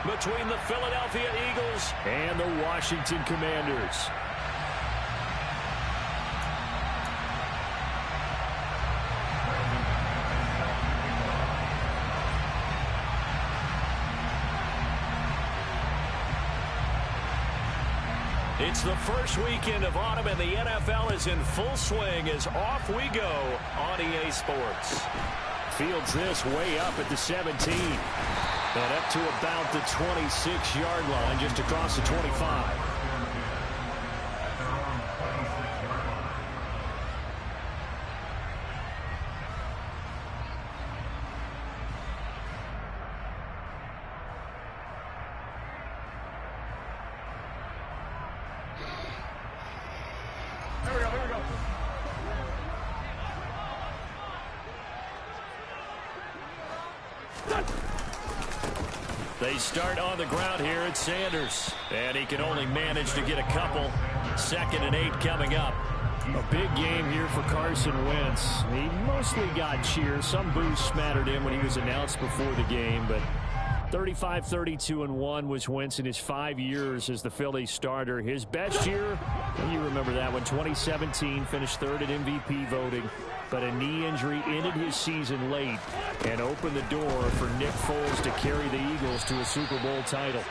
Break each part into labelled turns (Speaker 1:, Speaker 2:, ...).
Speaker 1: between the Philadelphia Eagles and the Washington Commanders. It's the first weekend of autumn, and the NFL is in full swing as off we go on EA Sports. Fields this way up at the 17. And up to about the 26-yard line, just across the 25. They start on the ground here at Sanders. And he can only manage to get a couple. 2nd and 8 coming up. A big game here for Carson Wentz. He mostly got cheers. Some boos smattered in when he was announced before the game. But 35-32-1 was Wentz in his 5 years as the Phillies starter. His best year, you remember that one, 2017, finished 3rd at MVP voting. But a knee injury ended his season late and opened the door for Nick Foles to carry the Eagles to a Super Bowl title.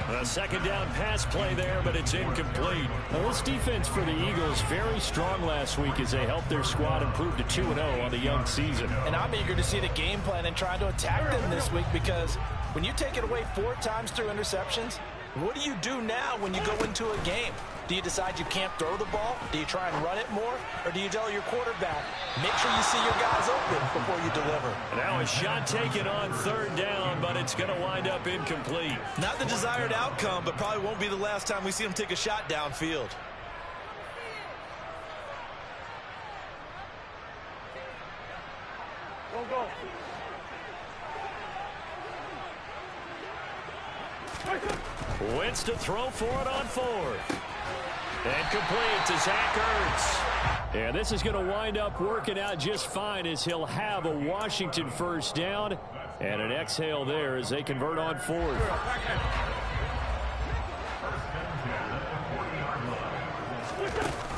Speaker 1: A 2nd down pass play there, but it's incomplete. Now, this defense for the Eagles very strong last week as they helped their squad improve to 2-0 on the young season.
Speaker 2: And I'm eager to see the game plan and try to attack them this week, because when you take it away 4 times through interceptions, what do you do now when you go into a game? Do you decide you can't throw the ball? Do you try and run it more? Or do you tell your quarterback, make sure you see your guys open before you deliver?
Speaker 1: Now a shot taken on 3rd down, but it's going to wind up incomplete.
Speaker 3: Not the desired outcome, but probably won't be the last time we see him take a shot downfield.
Speaker 4: Go.
Speaker 1: Wentz to throw for it on 4th. And complete to Zach Ertz. And this is going to wind up working out just fine as he'll have a Washington 1st down. And an exhale there as they convert on 4th.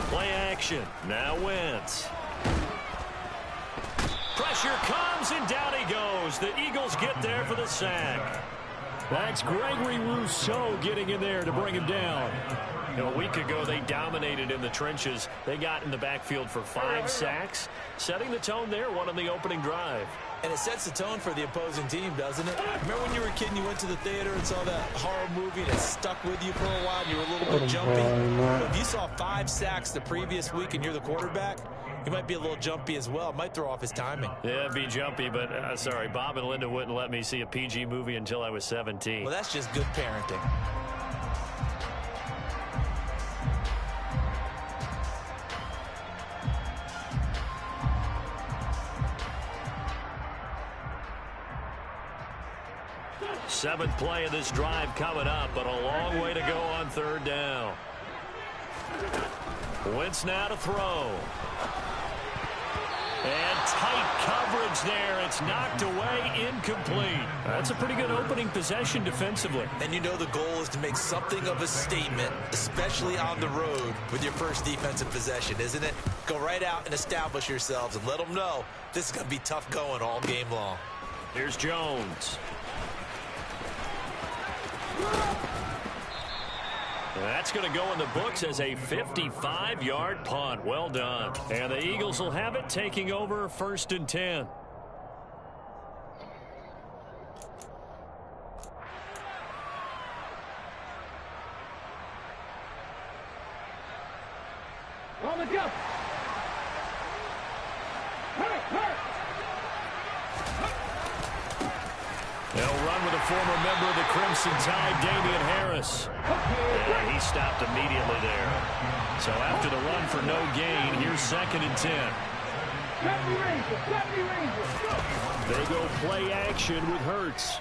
Speaker 1: Play action. Now Wentz. Pressure comes and down he goes. The Eagles get there for the sack. That's Gregory Rousseau getting in there to bring him down. A week ago, they dominated in the trenches. They got in the backfield for 5 sacks, setting the tone there, one on the opening drive.
Speaker 3: And it sets the tone for the opposing team, doesn't it? Remember when you were a kid and you went to the theater and saw that horror movie and it stuck with you for a while and you were a little bit jumpy? Well, if you saw 5 sacks the previous week and you're the quarterback, he might be a little jumpy as well. Might throw off his timing.
Speaker 1: Yeah, it'd be jumpy, but sorry, Bob and Linda wouldn't let me see a PG movie until I was 17.
Speaker 3: Well, that's just good parenting.
Speaker 1: Seventh play of this drive coming up, but a long way to go on 3rd down. Wentz now to throw. And tight coverage there. It's knocked away, incomplete. That's a pretty good opening possession defensively.
Speaker 3: And you know the goal is to make something of a statement, especially on the road with your first defensive possession, isn't it? Go right out and establish yourselves and let them know this is going to be tough going all game long.
Speaker 1: Here's Jones. That's going to go in the books as a 55-yard punt. Well done. And the Eagles will have it, taking over 1st and 10.
Speaker 4: On the jump.
Speaker 1: They'll run with a former member of the Crimson Tide, Damian Harris. And he stopped immediately there. So after the run for no gain, here's 2nd and 10. They go play action with Hurts.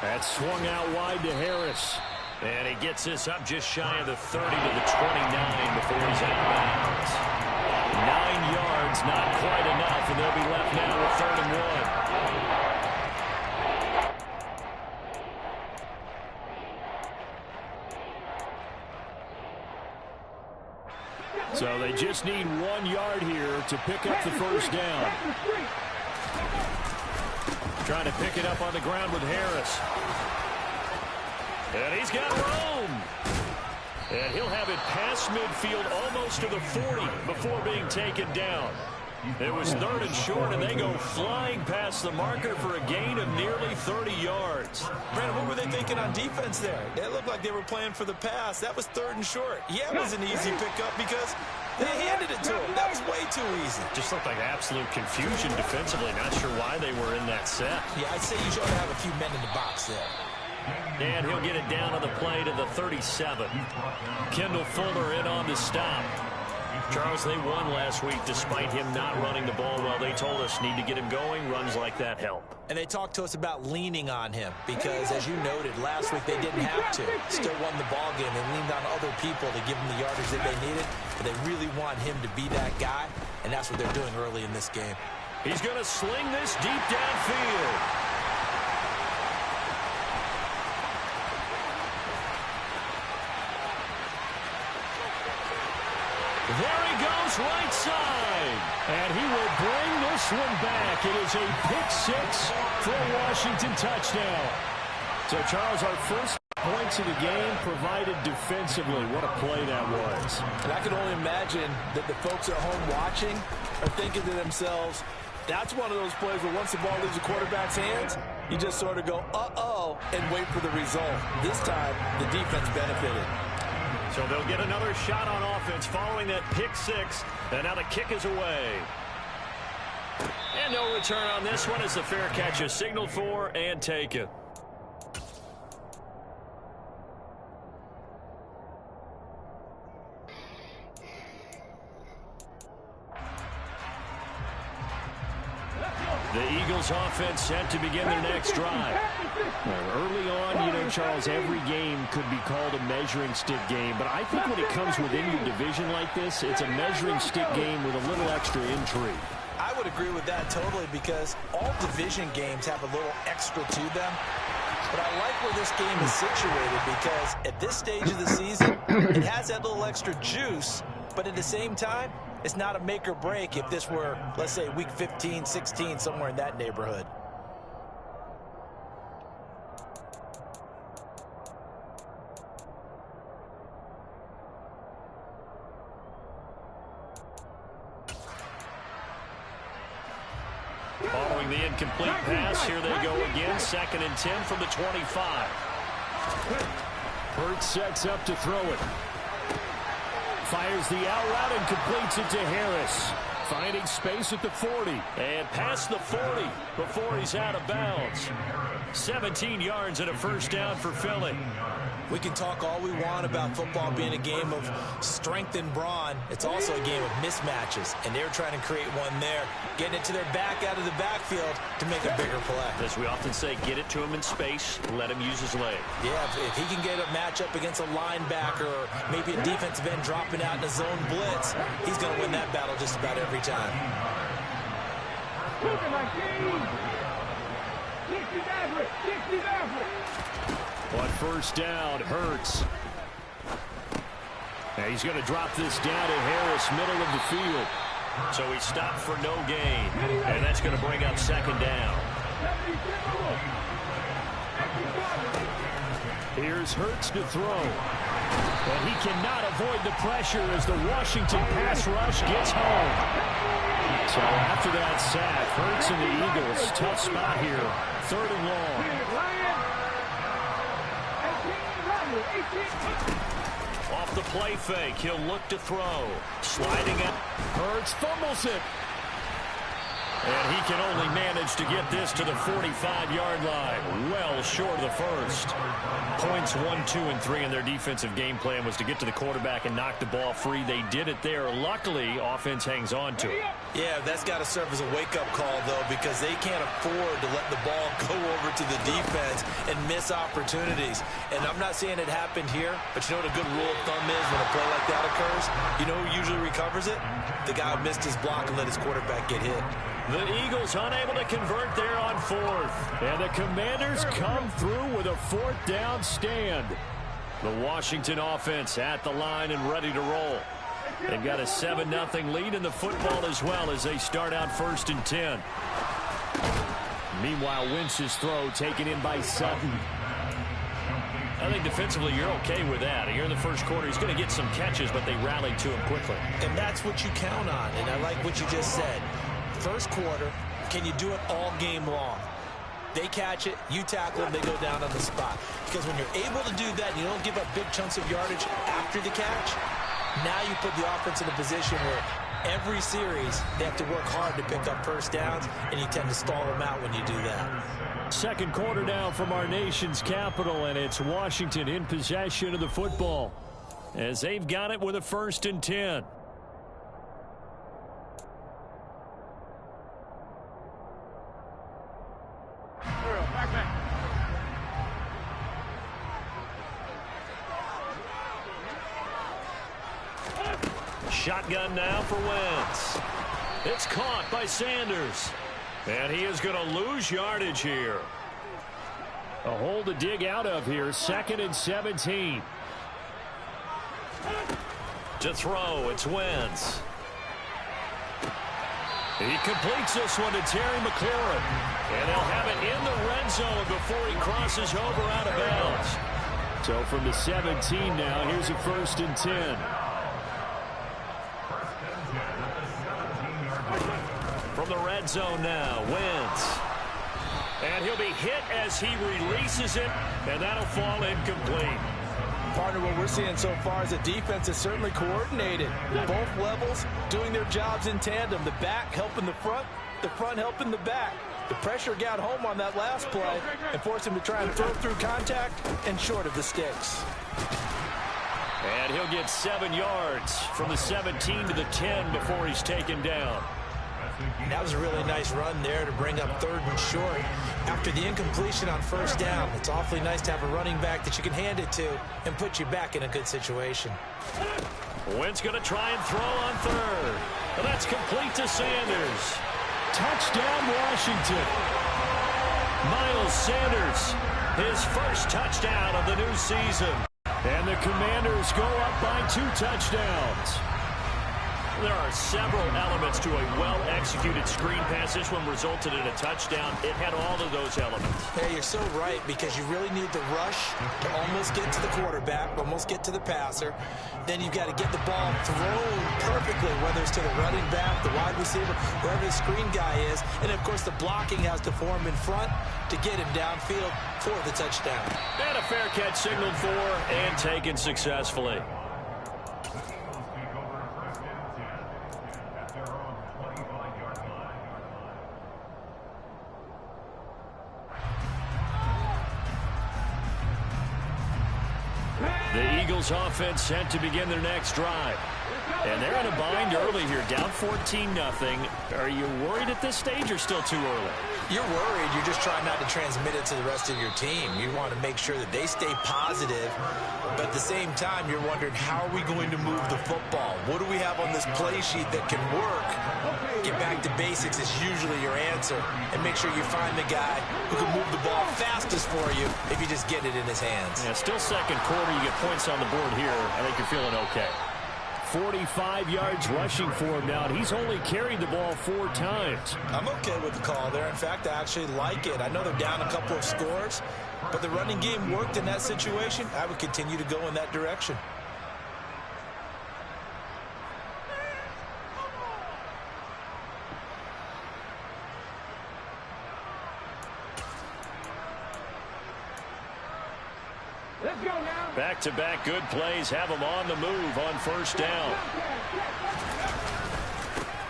Speaker 1: That's swung out wide to Harris. And he gets this up just shy of the 30 to the 29 before he's out of bounds. 9 yards, not quite enough, and they'll be left now with 3rd and 1. So they just need 1 yard here to pick up the first down. Trying to pick it up on the ground with Harris. And he's got room. And he'll have it past midfield almost to the 40 before being taken down. It was 3rd and short, and they go flying past the marker for a gain of nearly 30 yards.
Speaker 3: Brandon, what were they thinking on defense there? It looked like they were playing for the pass. That was 3rd and short. Yeah, it was an easy pickup because they handed it to him. That was way too easy.
Speaker 1: Just looked like absolute confusion defensively. Not sure why they were in that set.
Speaker 3: Yeah, I'd say you should have a few men in the box there.
Speaker 1: And he'll get it down on the play to the 37. Kendall Fuller in on the stop. Charles, they won last week despite him not running the ball well. They told us need to get him going. Runs like that help.
Speaker 3: And they talked to us about leaning on him because, as you noted, last week they didn't have to. Still won the ball game. They leaned on other people to give them the yardage that they needed. But they really want him to be that guy, and that's what they're doing early in this game.
Speaker 1: He's going to sling this deep downfield. There he goes, right side. And he will bring this one back. It is a pick-6 for a Washington touchdown. So, Charles, our first points of the game provided defensively. What a play that was.
Speaker 2: And I can only imagine that the folks at home watching are thinking to themselves, that's one of those plays where once the ball leaves the quarterback's hands, you just sort of go, uh-oh, and wait for the result. This time, the defense benefited.
Speaker 1: So they'll get another shot on offense following that pick-6, and now the kick is away. And no return on this one as the fair catch is signaled for and taken. The Eagles offense set to begin their next drive. Early on, you know, Charles, every game could be called a measuring stick game. But I think when it comes within your division like this, it's a measuring stick game with a little extra intrigue.
Speaker 2: I would agree with that totally because all division games have a little extra to them. But I like where this game is situated because at this stage of the season, it has that little extra juice. But at the same time, it's not a make or break if this were, let's say, week 15, 16, somewhere in that neighborhood.
Speaker 1: Following the incomplete pass, here they go again. 2nd and 10 from the 25. Hurts sets up to throw it. Fires the out route and completes it to Harris. Finding space at the 40. And past the 40 before he's out of bounds. 17 yards and a first down for Philly.
Speaker 3: We can talk all we want about football being a game of strength and brawn. It's also a game of mismatches, and they're trying to create one there, getting it to their back out of the backfield to make a bigger play.
Speaker 1: As we often say, get it to him in space, let him use his leg.
Speaker 3: Yeah, if he can get a matchup against a linebacker or maybe a defensive end dropping out in a zone blitz, he's going to win that battle just about every time.
Speaker 1: On first down, Hurts. Now he's going to drop this down to Harris, middle of the field. So he stopped for no gain. And that's going to bring up 2nd down. Here's Hurts to throw. And he cannot avoid the pressure as the Washington pass rush gets home. So after that sack, Hurts and the Eagles, tough spot here. 3rd and long. Off the play fake, he'll look to throw. Sliding out. Hurts fumbles it. And he can only manage to get this to the 45-yard line. Well short of the first. Points 1, 2, and 3 in their defensive game plan was to get to the quarterback and knock the ball free. They did it there. Luckily, offense hangs on to it.
Speaker 3: Yeah, that's got to serve as a wake-up call, though, because they can't afford to let the ball go over to the defense and miss opportunities. And I'm not saying it happened here, but you know what a good rule of thumb is when a play like that occurs? You know who usually recovers it? The guy who missed his block and let his quarterback get hit.
Speaker 1: The Eagles unable to convert there on 4th. And the Commanders come through with a 4th down stand. The Washington offense at the line and ready to roll. They've got a 7-0 lead in the football as well as they start out 1st and 10. Meanwhile, Wentz's throw taken in by Sutton. I think defensively you're okay with that. Here in the first quarter, he's going to get some catches, but they rallied to him quickly.
Speaker 3: And that's what you count on, and I like what you just said. First quarter, can you do it all game long? They catch it, you tackle them, they go down on the spot. Because when you're able to do that, and you don't give up big chunks of yardage after the catch, now you put the offense in a position where every series they have to work hard to pick up first downs, and you tend to stall them out when you do that.
Speaker 1: Second quarter now from our nation's capital, and it's Washington in possession of the football as they've got it with a 1st and 10. Shotgun now for Wentz. It's caught by Sanders. And he is going to lose yardage here. A hole to dig out of here. 2nd and 17. To throw, it's Wentz. He completes this one to Terry McLaurin. And they'll have it in the red zone before he crosses over out of bounds. So from the 17 now, here's a 1st and 10. From the red zone now, Wentz. And he'll be hit as he releases it, and that'll fall incomplete.
Speaker 2: Partner, what we're seeing so far is the defense is certainly coordinated. Both levels doing their jobs in tandem. The back helping the front helping the back. The pressure got home on that last play and forced him to try and throw through contact and short of the sticks.
Speaker 1: And he'll get 7 yards from the 17 to the 10 before he's taken down.
Speaker 3: That was a really nice run there to bring up 3rd and short. After the incompletion on 1st down, it's awfully nice to have a running back that you can hand it to and put you back in a good situation.
Speaker 1: Wentz going to try and throw on 3rd. Well, that's complete to Sanders. Touchdown, Washington. Miles Sanders, his first touchdown of the new season. And the Commanders go up by 2 touchdowns. There are several elements to a well-executed screen pass. This one resulted in a touchdown. It had all of those elements.
Speaker 3: Hey, you're so right, because you really need the rush to almost get to the quarterback, almost get to the passer. Then you've got to get the ball thrown perfectly, whether it's to the running back, the wide receiver, wherever the screen guy is. And, of course, the blocking has to form in front to get him downfield for the touchdown.
Speaker 1: And a fair catch signaled for and taken successfully. The Eagles offense set to begin their next drive. And they're in a bind early here, down 14-0. Are you worried at this stage or still too early?
Speaker 3: You're worried. You're just trying not to transmit it to the rest of your team. You want to make sure that they stay positive, but at the same time, you're wondering, how are we going to move the football? What do we have on this play sheet that can work? Get back to basics is usually your answer, and make sure you find the guy who can move the ball fastest for you if you just get it in his hands.
Speaker 1: Yeah, still second quarter. You get points on the board here. I think you're feeling okay. 45 yards rushing for him now, and he's only carried the ball 4 times.
Speaker 3: I'm okay with the call there. In fact, I actually like it. I know they're down a couple of scores, but the running game worked in that situation. I would continue to go in that direction.
Speaker 1: Back-to-back good plays have them on the move on 1st down.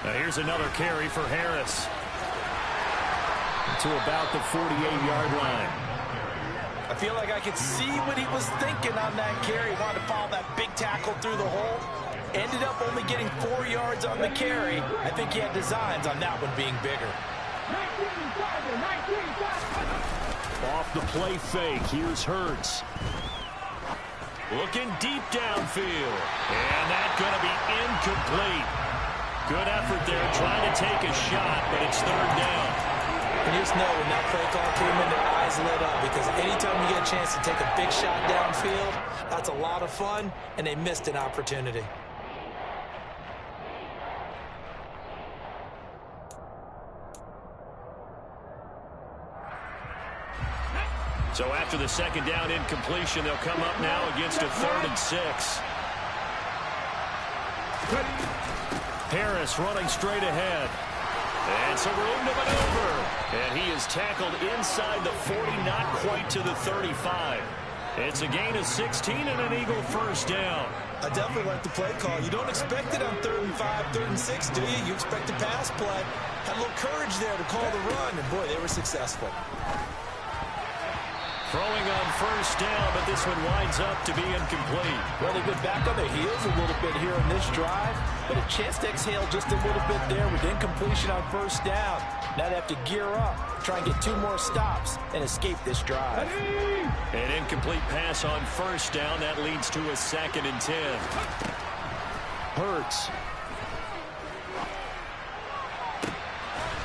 Speaker 1: Now here's another carry for Harris. To about the 48-yard line.
Speaker 2: I feel like I could see what he was thinking on that carry. He wanted to follow that big tackle through the hole. Ended up only getting 4 yards on the carry. I think he had designs on that one being bigger.
Speaker 1: Off the play fake, here's Hurts. Looking deep downfield. And that's going to be incomplete. Good effort there, trying to take a shot, but it's 3rd down.
Speaker 3: And you just know when that play call came in, their eyes lit up, because anytime you get a chance to take a big shot downfield, that's a lot of fun, and they missed an opportunity.
Speaker 1: So after the second down incompletion, they'll come up now against a 3rd and 6. Harris running straight ahead. And some room to maneuver. And he is tackled inside the 40, not quite to the 35. It's a gain of 16 and an Eagle first down.
Speaker 3: I definitely like the play call. You don't expect it on 3rd and 5, 3rd and 6, do you? You expect a pass play. Had a little courage there to call the run, and boy, they were successful.
Speaker 1: Throwing on first down, but this one winds up to be incomplete.
Speaker 2: Well, they've been back on their heels a little bit here in this drive, but a chance to exhale just a little bit there with incompletion on first down. Now they have to gear up, try and get 2 more stops, and escape this drive.
Speaker 1: An incomplete pass on first down. That leads to a 2nd and 10. Hurts.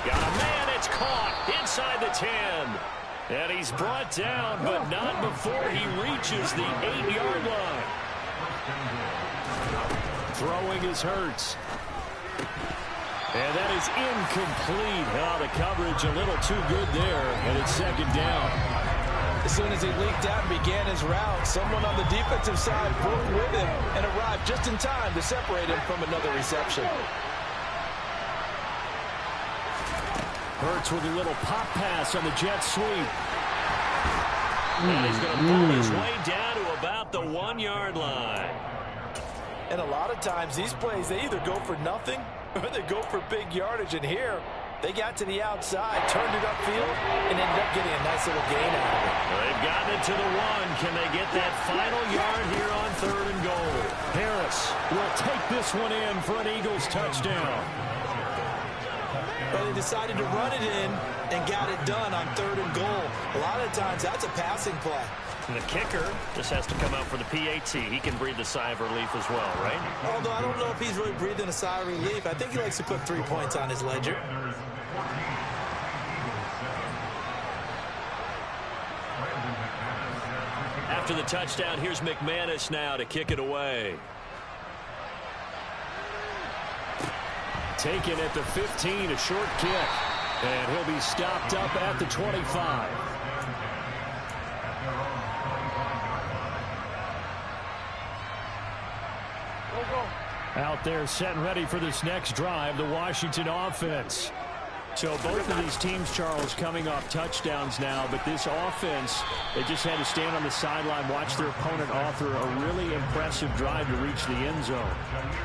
Speaker 1: Got a man. It's caught inside the 10. And he's brought down, but not before he reaches the 8-yard line. Throwing is Hurts. And that is incomplete. Oh, the coverage a little too good there, and it's 2nd down.
Speaker 2: As soon as he leaked out and began his route, someone on the defensive side broke with him and arrived just in time to separate him from another reception.
Speaker 1: Hurts with a little pop pass on the jet sweep. And he's going to pull his way down to about the 1-yard line.
Speaker 2: And a lot of times these plays, they either go for nothing or they go for big yardage. And here, they got to the outside, turned it upfield, and ended up getting a nice little gain out of it.
Speaker 1: They've gotten it to the 1. Can they get that final yard here on 3rd and goal? Harris will take this one in for an Eagles touchdown.
Speaker 3: But they decided to run it in and got it done on 3rd and goal. A lot of times that's a passing play.
Speaker 1: And the kicker just has to come out for the PAT. He can breathe a sigh of relief as well, right?
Speaker 3: Although I don't know if he's really breathing a sigh of relief. I think he likes to put 3 points on his ledger.
Speaker 1: After the touchdown, here's McManus now to kick it away. Taken at the 15, a short kick. And he'll be stopped up at the 25. Out there set and ready for this next drive, the Washington offense. So both of these teams, Charles, coming off touchdowns now, but this offense, they just had to stand on the sideline, watch their opponent author a really impressive drive to reach the end zone.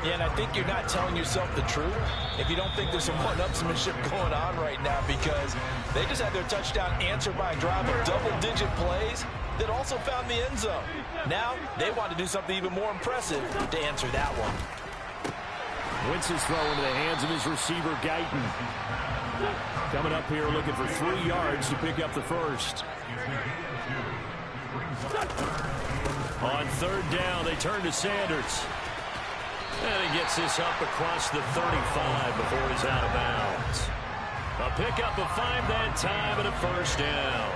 Speaker 2: Yeah, and I think you're not telling yourself the truth if you don't think there's some one-upsmanship going on right now, because they just had their touchdown answered by a drive of double-digit plays that also found the end zone. Now they want to do something even more impressive to answer that one.
Speaker 1: Wentz's throw into the hands of his receiver, Guyton. Coming up here looking for 3 yards to pick up the first. On 3rd down, they turn to Sanders. And he gets this up across the 35 before he's out of bounds. A pickup of 5 that time and a first down.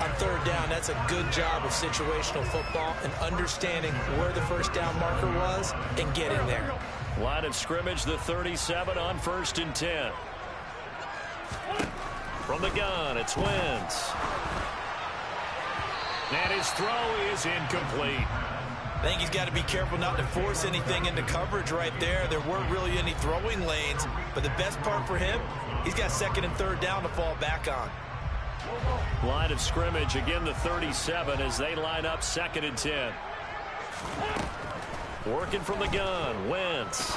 Speaker 3: On 3rd down, that's a good job of situational football and understanding where the first down marker was and getting there.
Speaker 1: Line of scrimmage, the 37 on 1st and 10. From the gun, it's Wentz. And his throw is incomplete.
Speaker 3: I think he's got to be careful not to force anything into coverage right there. There weren't really any throwing lanes, but the best part for him, he's got 2nd and 3rd down to fall back on.
Speaker 1: Line of scrimmage, again the 37 as they line up 2nd and 10. Working from the gun, Wentz.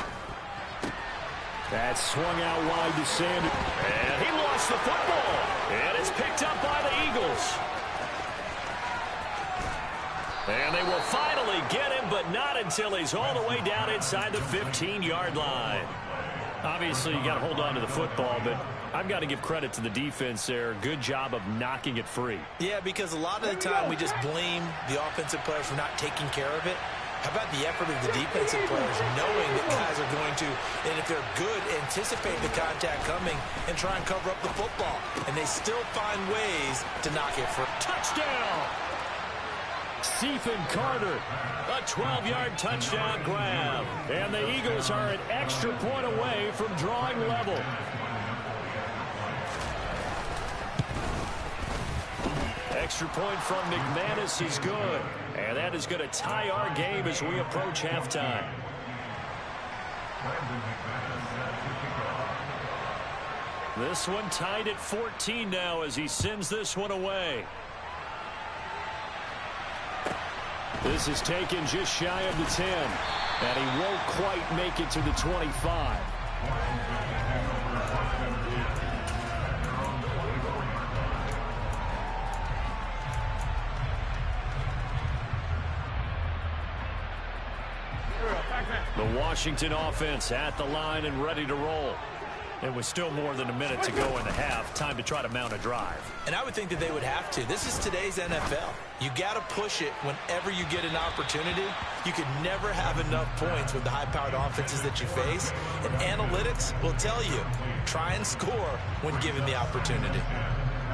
Speaker 1: That's swung out wide to Sanders. And he lost the football. And it's picked up by the Eagles. And they will finally get him, but not until he's all the way down inside the 15-yard line. Obviously, you got to hold on to the football, but I've got to give credit to the defense there. Good job of knocking it free.
Speaker 3: Yeah, because a lot of the time we just blame the offensive players for not taking care of it. How about the effort of the defensive players knowing that guys are going to, and if they're good, anticipate the contact coming and try and cover up the football. And they still find ways to knock it free.
Speaker 1: Touchdown! Stephen Carter, a 12-yard touchdown grab. And the Eagles are an extra point away from drawing level. extra point from McManus is good. And that is going to tie our game as we approach halftime. This one tied at 14 now as he sends this one away. This is taken just shy of the 10. And he won't quite make it to the 25. The Washington offense at the line and ready to roll. It was still more than a minute to go in the half. Time to try to mount a drive.
Speaker 3: And I would think that they would have to. This is today's NFL. You got to push it whenever you get an opportunity. You could never have enough points with the high-powered offenses that you face. And analytics will tell you, try and score when given the opportunity.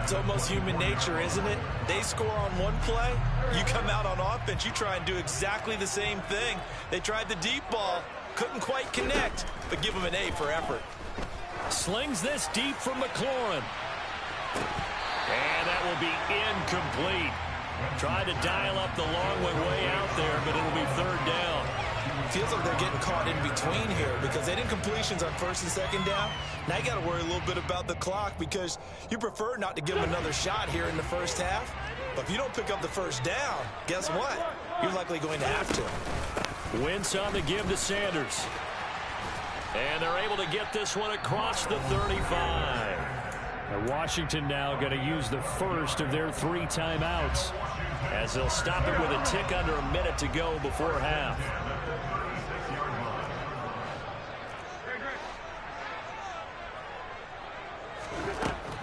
Speaker 3: It's almost human nature, isn't it? They score on one play. You come out on offense, you try and do exactly the same thing. They tried the deep ball, couldn't quite connect, but give them an A for effort.
Speaker 1: Slings this deep from McLaurin. And that will be incomplete. Tried to dial up the long way out there, but it'll be third down.
Speaker 3: Feels like they're getting caught in between here because they didn't completions on first and second down. Now you got to worry a little bit about the clock because you prefer not to give them another shot here in the first half. But if you don't pick up the first down, guess what? You're likely going to have to.
Speaker 1: Wentz on the give to Sanders. And they're able to get this one across the 35. And Washington now going to use the first of their 3 timeouts as they'll stop it with a tick under a minute to go before half.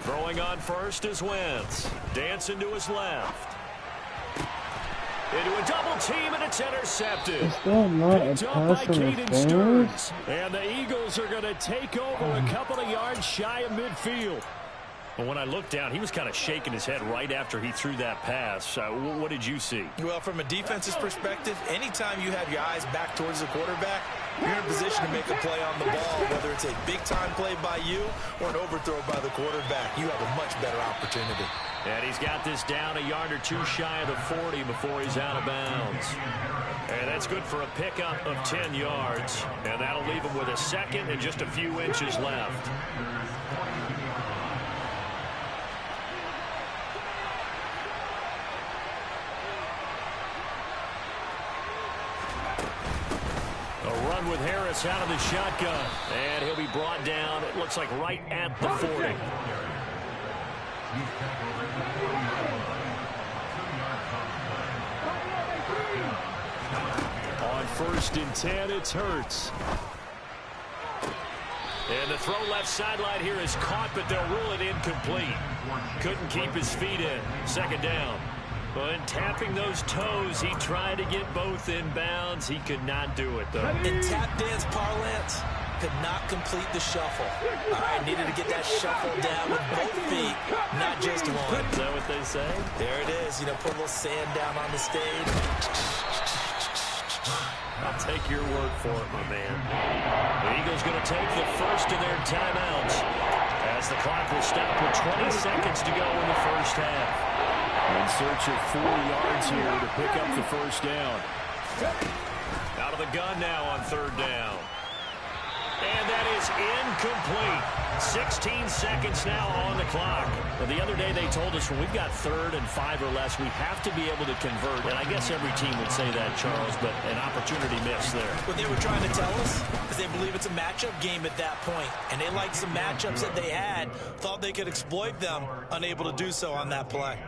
Speaker 1: Throwing on first is Wentz. Dancing to his left. Into a double team, and it's intercepted.
Speaker 4: Is that not a pass interference?
Speaker 1: And the Eagles are going to take over a couple of yards shy of midfield. Well, when I looked down, he was kind of shaking his head right after he threw that pass. What did you see?
Speaker 3: Well, from a defense's perspective, anytime you have your eyes back towards the quarterback, you're in a position to make a play on the ball, whether it's a big-time play by you or an overthrow by the quarterback. You have a much better opportunity.
Speaker 1: And he's got this down a yard or two shy of the 40 before he's out of bounds. And that's good for a pickup of 10 yards. And that'll leave him with a second and just a few inches left. A run with Harris out of the shotgun. And he'll be brought down, it looks like right at the 40. On 1st and 10, it's Hurts. And the throw left sideline here is caught, but they'll rule it incomplete. Couldn't keep his feet in. Second down. Well, in tapping those toes, he tried to get both in bounds. He could not do it, though.
Speaker 3: In tap dance parlance, could not complete the shuffle. All right, needed to get that shuffle down with both feet, not just one.
Speaker 1: Is that what they say?
Speaker 3: There it is. You know, put a little sand down on the stage.
Speaker 1: I'll take your word for it, my man. The Eagles going to take the first of their timeouts as the clock will stop with 20 seconds to go in the first half. In search of 4 yards here to pick up the first down. Out of the gun now on 3rd down. And that is incomplete. 16 seconds now on the clock. Well, the other day they told us when we've got 3rd and 5 or less, we have to be able to convert. And I guess every team would say that, Charles, but an opportunity missed there.
Speaker 3: What they were trying to tell us is they believe it's a matchup game at that point. And they liked some matchups that they had, thought they could exploit them, unable to do so on that play.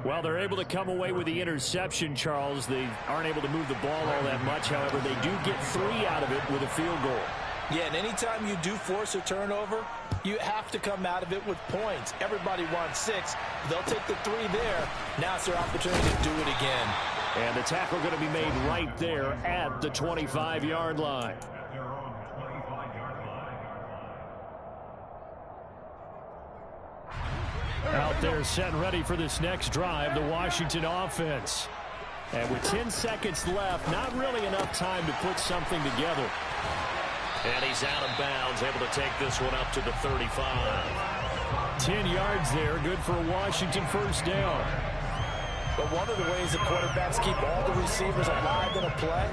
Speaker 1: Well, they're able to come away with the interception, Charles. They aren't able to move the ball all that much. However, they do get 3 out of it with a field goal.
Speaker 3: Yeah, and anytime you do force a turnover, you have to come out of it with points. Everybody wants 6. They'll take the 3 there. Now it's their opportunity to do it again.
Speaker 1: And the tackle going to be made right there at the 25-yard line. Out there set and ready for this next drive, the Washington offense. And with 10 seconds left, not really enough time to put something together. And he's out of bounds, able to take this one up to the 35. 10 yards there, good for a Washington first down.
Speaker 2: But one of the ways the quarterbacks keep all the receivers alive in a play,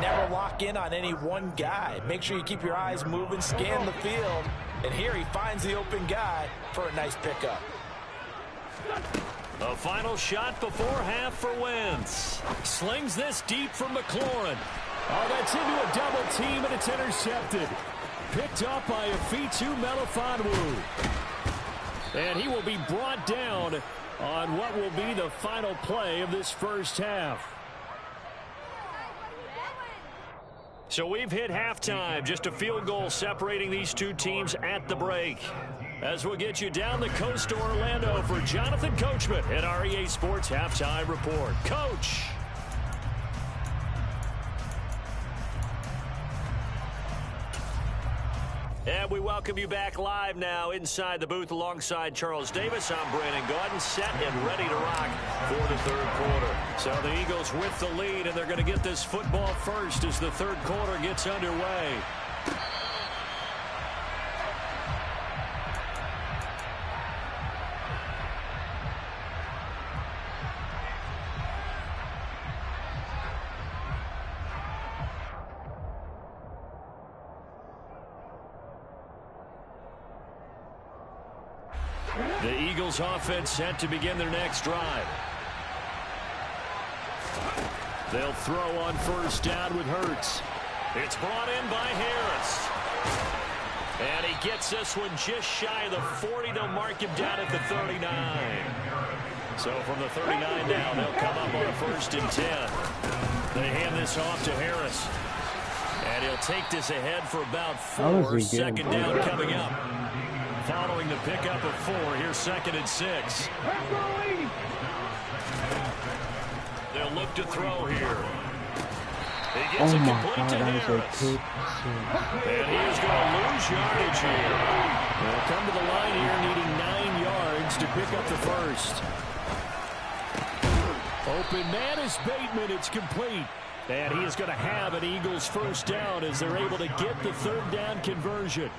Speaker 2: never lock in on any one guy. Make sure you keep your eyes moving, scan the field. And here he finds the open guy for a nice pickup.
Speaker 1: A final shot before half for Wentz. Slings this deep from McLaurin. Oh, that's into a double team, and it's intercepted. Picked up by Afitu Melifonwu. And he will be brought down on what will be the final play of this first half. So we've hit halftime. Just a field goal separating these two teams at the break. As we'll get you down the coast to Orlando for Jonathan Coachman at our EA Sports Halftime Report. Coach. And we welcome you back live now inside the booth alongside Charles Davis. I'm Brandon Gaudin, set and ready to rock for the third quarter. So the Eagles with the lead, and they're going to get this football first as the third quarter gets underway. The Eagles offense set to begin their next drive. They'll throw on first down with Hurts. It's brought in by Harris. And he gets this one just shy of the 40. They'll mark him down at the 39. So from the 39 down, they'll come up on a 1st and 10. They hand this off to Harris. And he'll take this ahead for about 4. Second down coming up. Following the pickup of 4, here's 2nd and 6. They'll look to throw here. He gets it complete to Harris. And he is going to lose yardage here. They'll come to the line here needing 9 yards to pick up the first. Open man is Bateman. It's complete. And he is going to have an Eagles first down as they're able to get the third down conversion.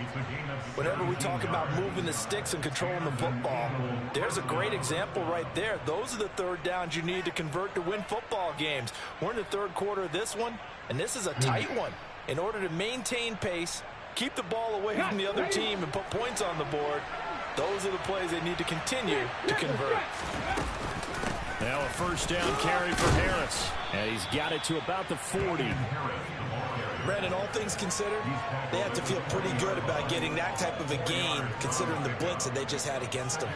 Speaker 2: Whenever we talk about moving the sticks and controlling the football, there's a great example right there. Those are the third downs you need to convert to win football games. We're in the third quarter of this one, and this is a tight one. In order to maintain pace, keep the ball away from the other team, and put points on the board, those are the plays they need to continue to convert.
Speaker 1: Now a first down carry for Harris. And he's got it to about the 40.
Speaker 3: Brandon, all things considered, they have to feel pretty good about getting that type of a gain, considering the blitz that they just had against them.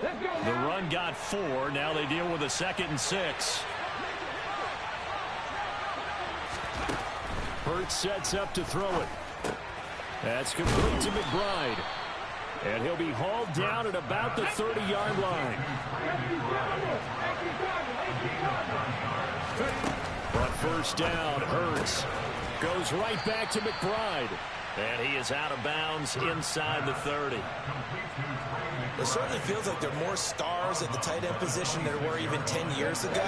Speaker 1: The run got 4. Now they deal with a 2nd and 6. Hurts sets up to throw it. That's complete to McBride. And he'll be hauled down at about the 30-yard line. But first down, Hurts goes right back to McBride. And he is out of bounds inside the 30.
Speaker 3: It certainly feels like there are more stars at the tight end position than there were even 10 years ago.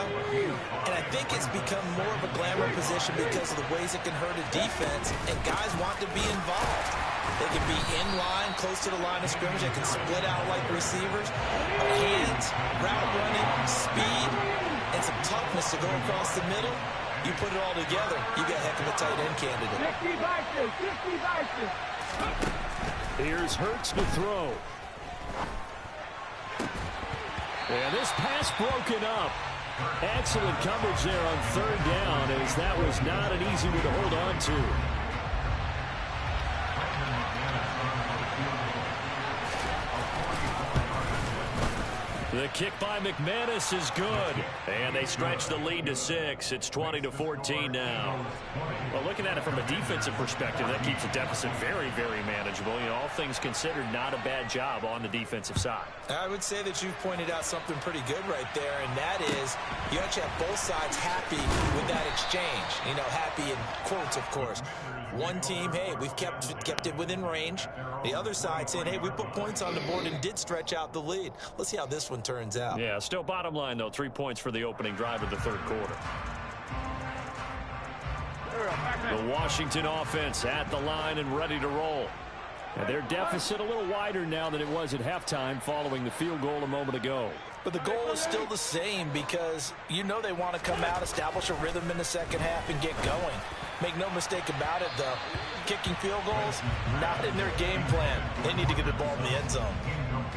Speaker 3: And I think it's become more of a glamour position because of the ways it can hurt a defense, and guys want to be involved. They can be in line, close to the line of scrimmage. They can split out like receivers. But hands, route running, speed, and some toughness to go across the middle. You put it all together, you got a heck of a tight end candidate.
Speaker 1: Here's Hurts to throw. And this pass broken up. Excellent coverage there on third down, as that was not an easy one to hold on to. The kick by McManus is good. And they stretch the lead to 6. It's 20-14 now. Well, looking at it from a defensive perspective, that keeps the deficit very, very manageable. You know, all things considered, not a bad job on the defensive side.
Speaker 3: I would say that you've pointed out something pretty good right there, and that is you actually have both sides happy with that exchange. You know, happy in quotes, of course. One team, hey, we've kept it within range. The other side saying, hey, we put points on the board and did stretch out the lead. Let's see how this one turns out.
Speaker 1: Yeah, still bottom line, though, 3 points for the opening drive of the third quarter. The Washington offense at the line and ready to roll. And their deficit a little wider now than it was at halftime following the field goal a moment ago.
Speaker 2: But the goal is still the same because you know they want to come out, establish a rhythm in the second half, and get going. Make no mistake about it, though. Kicking field goals, not in their game plan. They need to get the ball in the end zone.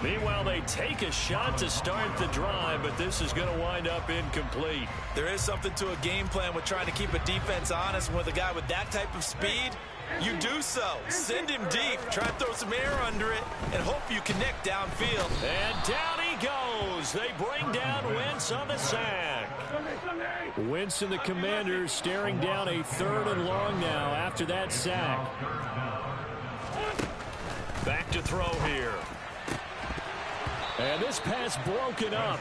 Speaker 1: Meanwhile, they take a shot to start the drive, but this is going to wind up incomplete.
Speaker 3: There is something to a game plan with trying to keep a defense honest. With a guy with that type of speed, you do so. Send him deep, try to throw some air under it, and hope you connect downfield.
Speaker 1: And down he goes. They bring down Wentz on the sack. Wentz and the Commanders staring down a 3rd and long now after that sack. Back to throw here. And this pass broken up.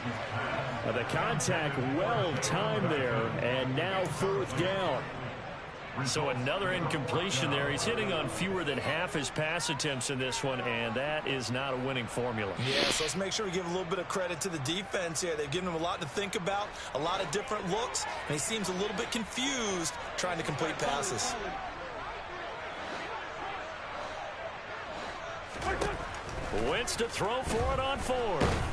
Speaker 1: The contact well timed there, and now 4th down. So another incompletion there. He's hitting on fewer than half his pass attempts in this one, and that is not a winning formula.
Speaker 3: Yeah, so let's make sure we give a little bit of credit to the defense here. They've given him a lot to think about, a lot of different looks, and he seems a little bit confused trying to complete passes.
Speaker 1: Wentz to throw for it on 4th.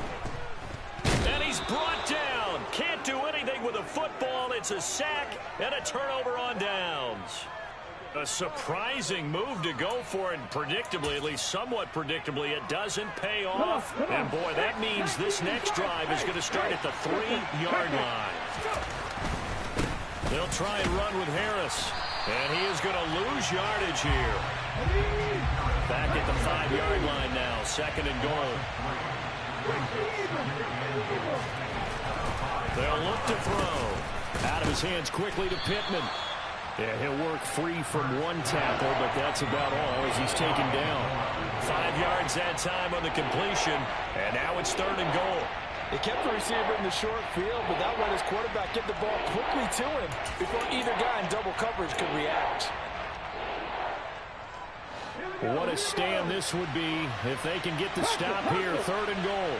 Speaker 1: And he's brought down. Can't do anything with a football. It's a sack and a turnover on downs. A surprising move to go for it, predictably, at least somewhat predictably, it doesn't pay off. And boy, that means this next drive is going to start at the 3-yard line. They'll try and run with Harris. And he is going to lose yardage here. Back at the 5-yard line now, 2nd and goal. They'll look to throw. Out of his hands quickly to Pittman. Yeah, he'll work free from one tackle, but that's about all as he's taken down. 5 yards that time on the completion, and now it's 3rd and goal.
Speaker 2: They kept the receiver in the short field, but that let his quarterback get the ball quickly to him before either guy in double coverage could react.
Speaker 1: What a stand this would be if they can get the stop here. 3rd and goal.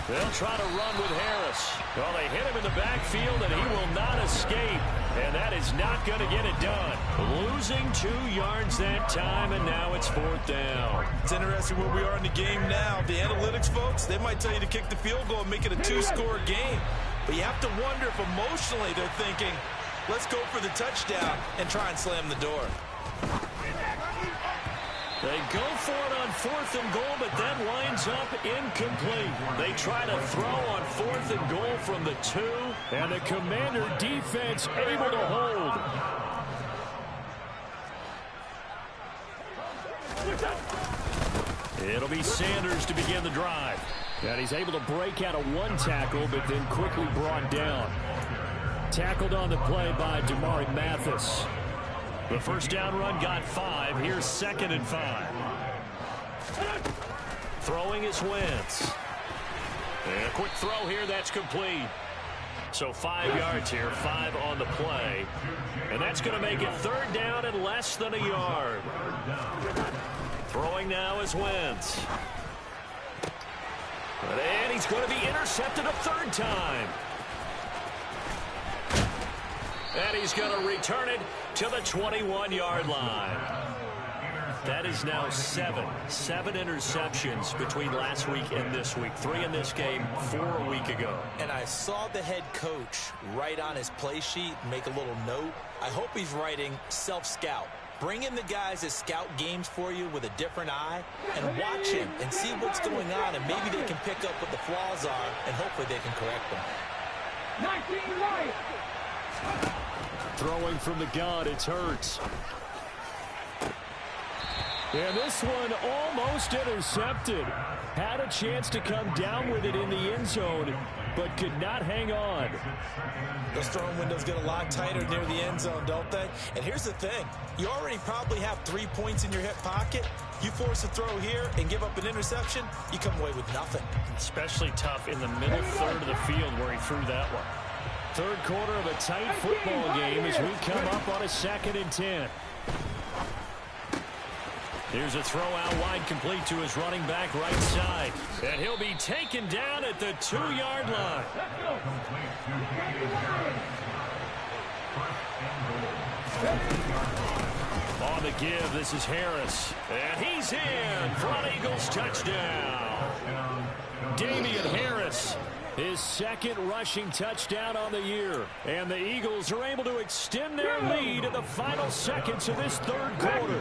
Speaker 1: They'll try to run with Harris. Well, they hit him in the backfield, and he will not escape. And that is not going to get it done. Losing 2 yards that time, and now it's 4th down.
Speaker 3: It's interesting where we are in the game now. The analytics folks, they might tell you to kick the field goal and make it a 2-score game. But you have to wonder if emotionally they're thinking, let's go for the touchdown and try and slam the door.
Speaker 1: They go for it on 4th and goal, but that winds up incomplete. They try to throw on 4th and goal from the 2, and the Commander defense able to hold. It'll be Sanders to begin the drive. And he's able to break out of 1 tackle, but then quickly brought down. Tackled on the play by Damari Mathis. The first down run got 5. Here's 2nd and 5. Throwing is Wentz. And a quick throw here, that's complete. So 5 yards here, 5 on the play. And that's going to make it 3rd down and less than a yard. Throwing now is Wentz. And he's going to be intercepted a 3rd time. And he's going to return it to the 21-yard line. That is now 7 interceptions between last week and this week. 3 in this game, 4 a week ago.
Speaker 3: And I saw the head coach write on his play sheet, make a little note. I hope he's writing self-scout. Bring in the guys that scout games for you with a different eye and watch him and see what's going on, and maybe they can pick up what the flaws are, and hopefully they can correct them.
Speaker 5: 19 right.
Speaker 1: Throwing from the gun, it's Hurts. And this one almost intercepted. Had a chance to come down with it in the end zone, but could not hang on.
Speaker 3: Those throwing windows get a lot tighter near the end zone, don't they? And here's the thing. You already probably have 3 points in your hip pocket. You force a throw here and give up an interception, you come away with nothing.
Speaker 1: Especially tough in the middle third of the field where he threw that one. 3rd quarter of a tight football game as we come up on a 2nd and 10. Here's a throw out wide, complete to his running back right side. And he'll be taken down at the 2-yard line. On the give, this is Harris. And he's in for an Eagles touchdown. Damian Harris, his second rushing touchdown on the year. And the Eagles are able to extend their lead in the final seconds of this third quarter.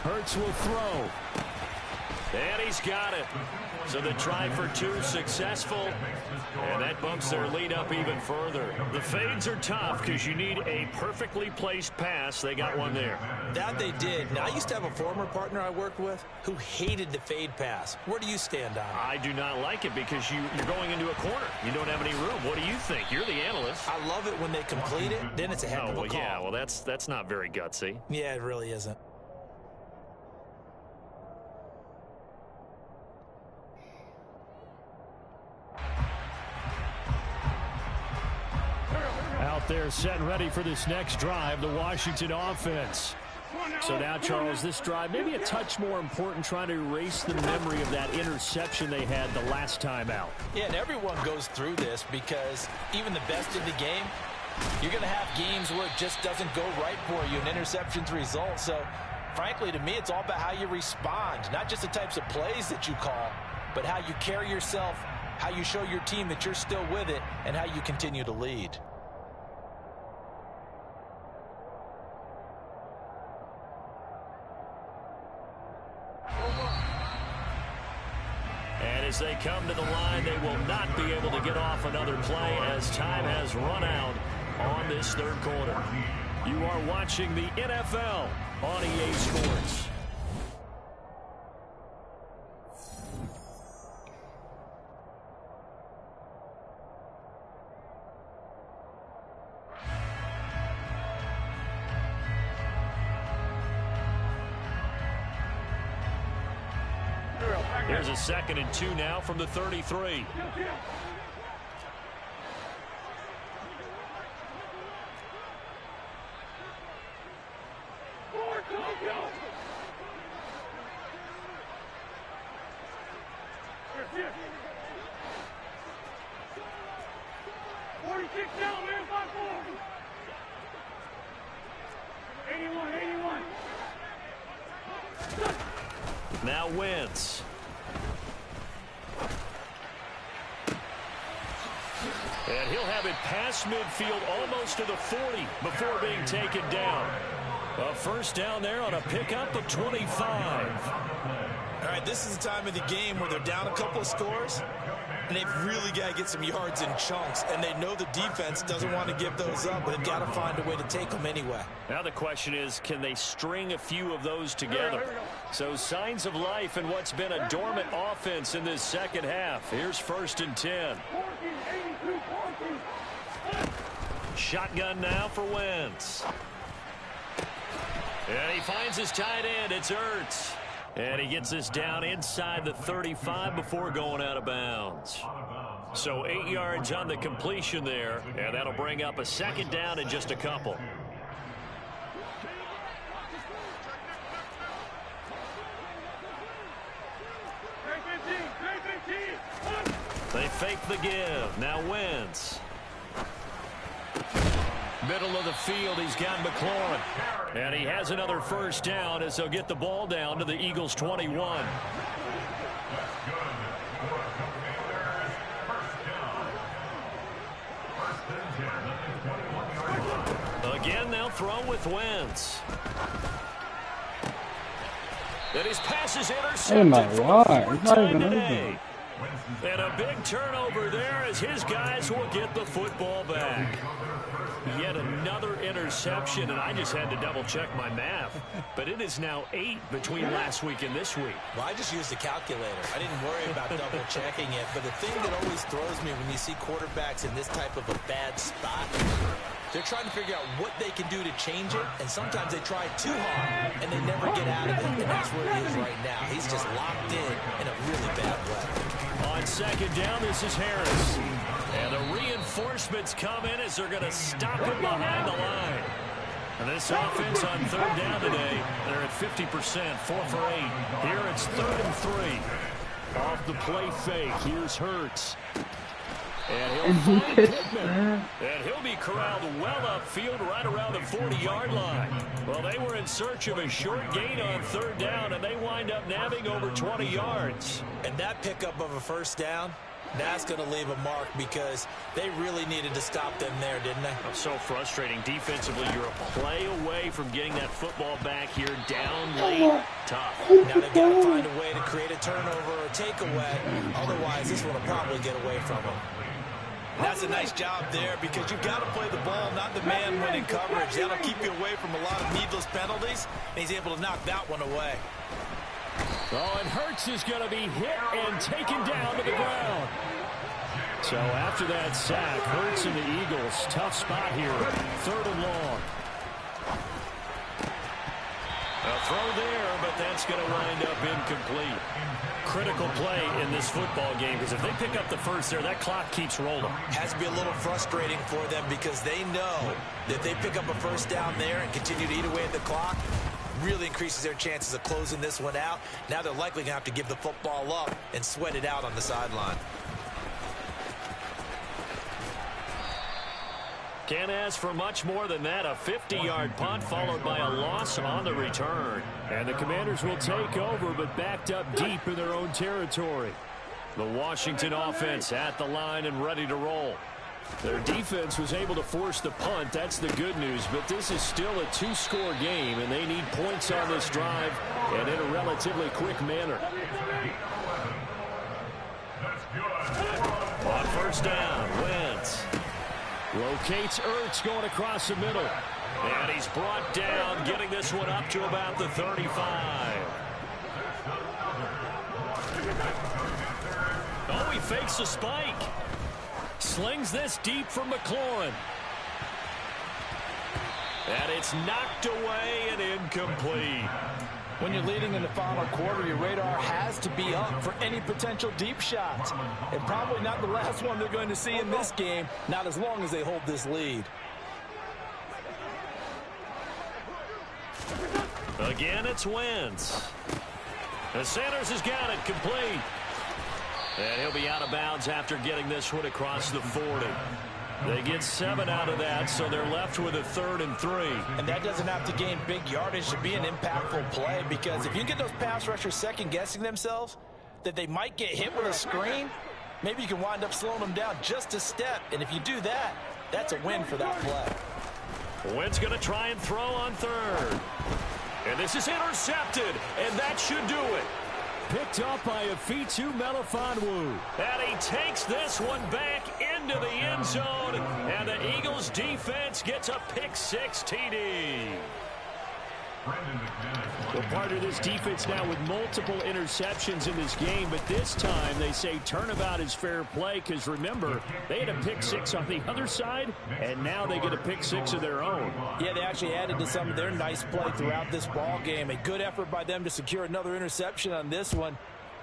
Speaker 1: Hurts will throw. And he's got it. So the try for two successful. And that bumps their lead up even further. The fades are tough because you need a perfectly placed pass. They got one there.
Speaker 2: That they did. Now, I used to have a former partner I worked with who hated the fade pass. Where do you stand on it?
Speaker 1: I do not like it because you're going into a corner. You don't have any room. What do you think? You're the analyst.
Speaker 2: I love it when they complete it. Then it's a heck of a call.
Speaker 1: Yeah, well, that's not very gutsy.
Speaker 2: Yeah, it really isn't.
Speaker 1: Out there set and ready for this next drive, the Washington offense. So now, Charles, this drive maybe a touch more important, trying to erase the memory of that interception they had the last time out.
Speaker 2: Yeah, and everyone goes through this because even the best in the game, you're going to have games where it just doesn't go right for you, and interceptions result. So, frankly, to me, it's all about how you respond, not just the types of plays that you call, but how you carry yourself, how you show your team that you're still with it, and how you continue to lead.
Speaker 1: And as they come to the line, they will not be able to get off another play as time has run out on this third quarter. You are watching the NFL on EA Sports. Here's a 2nd and 2 now from the 33. Now Wentz. And he'll have it past midfield almost to the 40 before being taken down. A first down there on a pickup of 25.
Speaker 2: All right, this is the time of the game where they're down a couple of scores, and they've really got to get some yards in chunks, and they know the defense doesn't want to give those up, but they've got to find a way to take them anyway.
Speaker 1: Now the question is, can they string a few of those together? So signs of life in what's been a dormant offense in this second half. Here's 1st and 10. Shotgun now for Wentz. And he finds his tight end. It's Ertz. And he gets this down inside the 35 before going out of bounds. So 8 yards on the completion there, and that'll bring up a 2nd down in just a couple. They fake the give. Now Wentz. Middle of the field, he's got McLaurin. And he has another first down as they'll get the ball down to the Eagles' 21. Again, they'll throw with Wentz. And his pass is intercepted for the 4th time today. And a big turnover there as his guys will get the football back. Yet another interception, and I just had to double-check my math. But it is now 8 between last week and this week.
Speaker 2: Well, I just used the calculator. I didn't worry about double-checking it. But the thing that always throws me when you see quarterbacks in this type of a bad spot, they're trying to figure out what they can do to change it, and sometimes they try too hard, and they never get out of it, and that's where he is right now. He's just locked in a really bad way.
Speaker 1: On 2nd down, this is Harris. And the reinforcements come in as they're going to stop him behind the line. And this offense on 3rd down today, they're at 50%, 4 for 8. Here it's 3rd and 3. Off the play fake, here's Hurts. And
Speaker 4: he
Speaker 1: he'll find
Speaker 4: gets
Speaker 1: Pittman.
Speaker 4: that.
Speaker 1: And he'll be corralled well upfield right around the 40-yard line. Well, they were in search of a short gain on third down, and they wind up nabbing over 20 yards.
Speaker 3: And that pickup of a first down, that's going to leave a mark because they really needed to stop them there, didn't they?
Speaker 1: Oh, so frustrating. Defensively, you're a play away from getting that football back here down late. Tough.
Speaker 3: Now they've got to find a way to create a turnover or a takeaway. Otherwise, this one will probably get away from them. And that's a nice job there because you've got to play the ball, not the man-winning coverage. That'll keep you away from a lot of needless penalties, and he's able to knock that one away.
Speaker 1: Oh, and Hurts is going to be hit and taken down to the ground. So after that sack, Hurts and the Eagles, tough spot here, 3rd and long. A throw there, but that's going to wind up incomplete. Critical play in this football game because if they pick up the first there, that clock keeps rolling.
Speaker 3: Has to be a little frustrating for them because they know that if they pick up a first down there and continue to eat away at the clock, really increases their chances of closing this one out. Now they're likely going to have to give the football up and sweat it out on the sideline.
Speaker 1: Can't ask for much more than that. A 50-yard punt followed by a loss on the return. And the Commanders will take over, but backed up deep in their own territory. The Washington offense at the line and ready to roll. Their defense was able to force the punt. That's the good news. But this is still a 2-score game, and they need points on this drive and in a relatively quick manner. On first down, Wentz locates Ertz going across the middle. And he's brought down, getting this one up to about the 35. Oh, he fakes a spike. Slings this deep from McLaurin. And it's knocked away and incomplete.
Speaker 2: When you're leading in the final quarter, your radar has to be up for any potential deep shots. And probably not the last one they're going to see in this game, not as long as they hold this lead.
Speaker 1: Again, it's Wentz. And Sanders has got it complete. And he'll be out of bounds after getting this one across the 40. They get 7 out of that, so they're left with a 3rd and 3.
Speaker 2: And that doesn't have to gain big yardage to be an impactful play, because if you get those pass rushers second-guessing themselves that they might get hit with a screen, maybe you can wind up slowing them down just a step. And if you do that, that's a win for that play.
Speaker 1: Wentz going to try and throw on 3rd. And this is intercepted, and that should do it. Picked up by Afitu Melifonwu. And he takes this one back into the end zone. And the Eagles defense gets a pick-6 TD. Well, part of this defense now with multiple interceptions in this game, but this time they say turnabout is fair play because, remember, they had a pick-6 on the other side, and now they get a pick-6 of their own.
Speaker 2: Yeah, they actually added to some of their nice play throughout this ball game. A good effort by them to secure another interception on this one.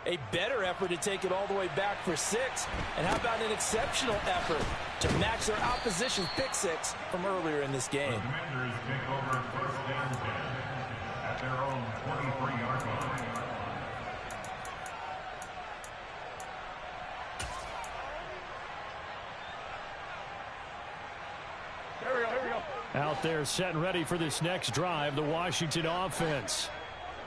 Speaker 2: A better effort to take it all the way back for 6. And how about an exceptional effort to match their opposition's pick-6 from earlier in this game?
Speaker 5: Their own 23-yard line. Here we go.
Speaker 1: Out there setting ready for this next drive, the Washington offense.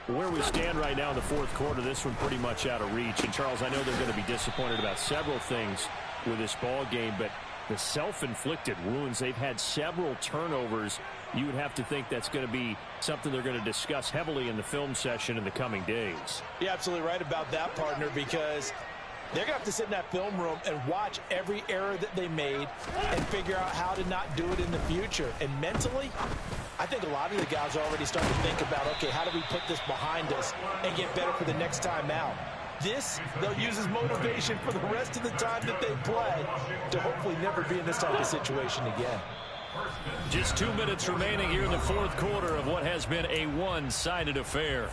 Speaker 1: Where we stand right now in the 4th quarter, this one pretty much out of reach. And, Charles, I know they're going to be disappointed about several things with this ball game, but the self-inflicted wounds, they've had several turnovers. You would have to think that's going to be something they're going to discuss heavily in the film session in the coming days.
Speaker 2: You're absolutely right about that, partner, because they're going to have to sit in that film room and watch every error that they made and figure out how to not do it in the future. And mentally, I think a lot of the guys are already starting to think about, okay, how do we put this behind us and get better for the next time out? This, they'll use as motivation for the rest of the time that they play to hopefully never be in this type of situation again.
Speaker 1: Just 2 minutes remaining here in the 4th quarter of what has been a one-sided affair.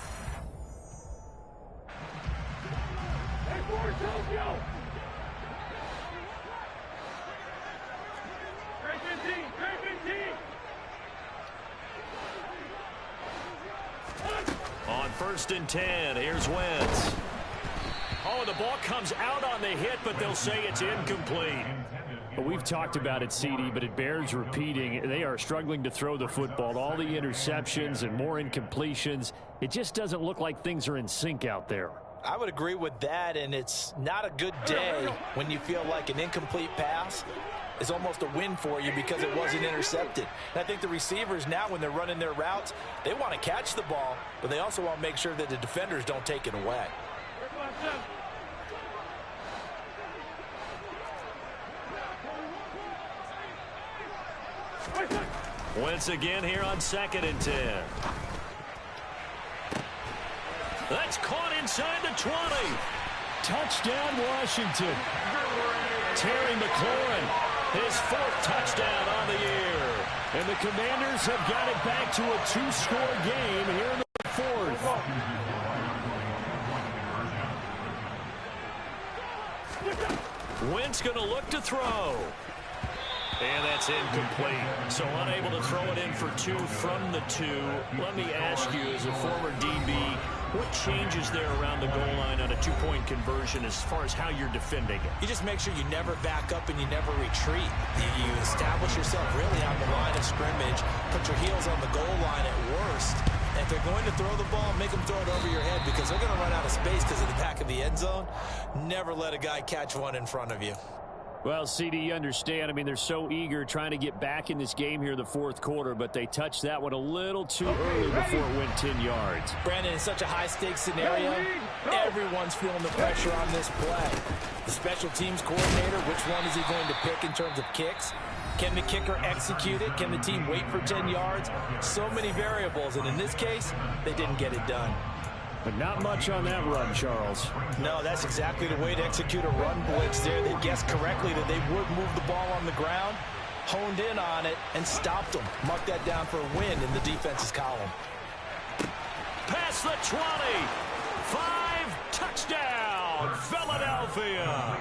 Speaker 1: On 1st and 10, here's Wentz. Oh, the ball comes out on the hit, but they'll say it's incomplete. We've talked about it, CD, but it bears repeating. They are struggling to throw the football. All the interceptions and more incompletions. It just doesn't look like things are in sync out there.
Speaker 2: I would agree with that, and it's not a good day when you feel like an incomplete pass is almost a win for you because it wasn't intercepted. And I think the receivers now, when they're running their routes, they want to catch the ball, but they also want to make sure that the defenders don't take it away.
Speaker 1: Once again here on 2nd and 10. That's caught inside the 20. Touchdown, Washington. Terry McLaurin, his 4th touchdown on the year. And the Commanders have got it back to a 2-score game here in the 4th. Wentz going to look to throw. And that's incomplete. So unable to throw it in for 2 from the 2. Let me ask you, as a former DB, what changes there around the goal line on a 2-point conversion as far as how you're defending it?
Speaker 3: You just make sure you never back up and you never retreat. You establish yourself really on the line of scrimmage, put your heels on the goal line at worst. And if they're going to throw the ball, make them throw it over your head because they're going to run out of space because of the back of the end zone. Never let a guy catch one in front of you.
Speaker 1: Well, CD, you understand. I mean, they're so eager trying to get back in this game here in the 4th quarter, but they touched that one a little too early before it went 10 yards.
Speaker 2: Brandon, in such a high-stakes scenario, everyone's feeling the pressure on this play. The special teams coordinator, which one is he going to pick in terms of kicks? Can the kicker execute it? Can the team wait for 10 yards? So many variables, and in this case, they didn't get it done.
Speaker 1: But not much on that run, Charles.
Speaker 2: No, that's exactly the way to execute a run blitz there. They guessed correctly that they would move the ball on the ground, honed in on it, and stopped them. Mark that down for a win in the defense's column.
Speaker 1: Past the 20. 5, touchdown, Philadelphia.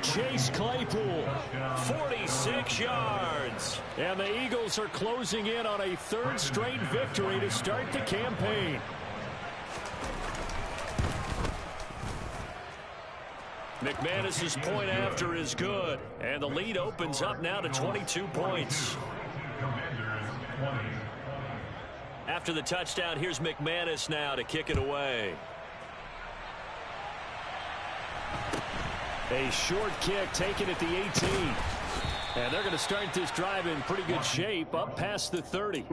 Speaker 1: Chase Claypool, 46 yards. And the Eagles are closing in on a 3rd straight victory to start the campaign. McManus's point after is good, and the lead opens up now to 22 points. After the touchdown, here's McManus now to kick it away. A short kick taken at the 18. And they're going to start this drive in pretty good shape up past the 30.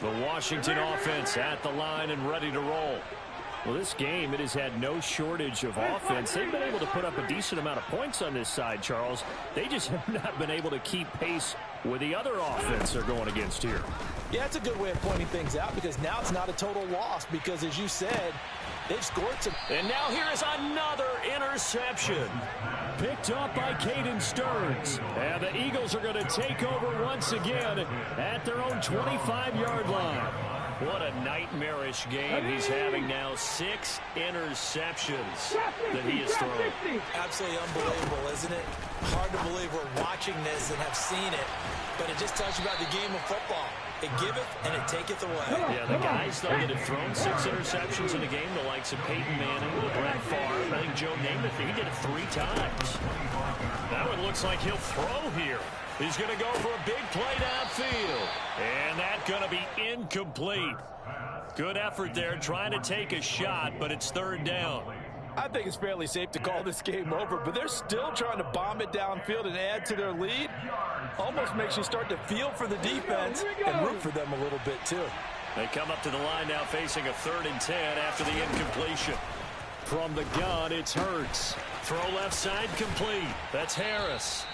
Speaker 1: The Washington offense at the line and ready to roll. Well, this game, it has had no shortage of offense. They've been able to put up a decent amount of points on this side, Charles. They just have not been able to keep pace with the other offense they're going against here.
Speaker 2: Yeah, it's a good way of pointing things out because now it's not a total loss because, as you said, they've scored some.
Speaker 1: And now here is another interception. Picked up by Caden Stearns. And the Eagles are going to take over once again at their own 25-yard line. What a nightmarish game he's having now. 6 interceptions that he has thrown.
Speaker 3: Absolutely unbelievable, isn't it? Hard to believe we're watching this and have seen it, but it just tells you about the game of football. It giveth and it taketh away.
Speaker 1: Yeah, the guys, though, that have thrown 6 interceptions in a game, the likes of Peyton Manning, Brett Favre, I think Joe Namath, he did it 3 times. That one looks like he'll throw here. He's going to go for a big play downfield. And that's going to be incomplete. Good effort there trying to take a shot, but it's 3rd down.
Speaker 2: I think it's fairly safe to call this game over, but they're still trying to bomb it downfield and add to their lead. Almost makes you start to feel for the defense and root for them a little bit, too.
Speaker 1: They come up to the line now facing a 3rd and 10 after the incompletion. From the gun, it's Hurts. Throw left side complete. That's Harris.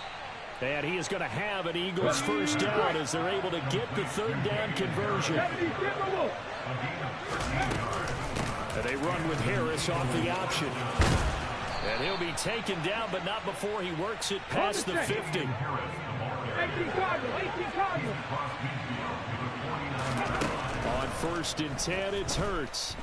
Speaker 1: And he is going to have an Eagles 1st down as they're able to get the 3rd down conversion. And they run with Harris off the option. And he'll be taken down, but not before he works it past the 50. On 1st and 10, it's Hurts.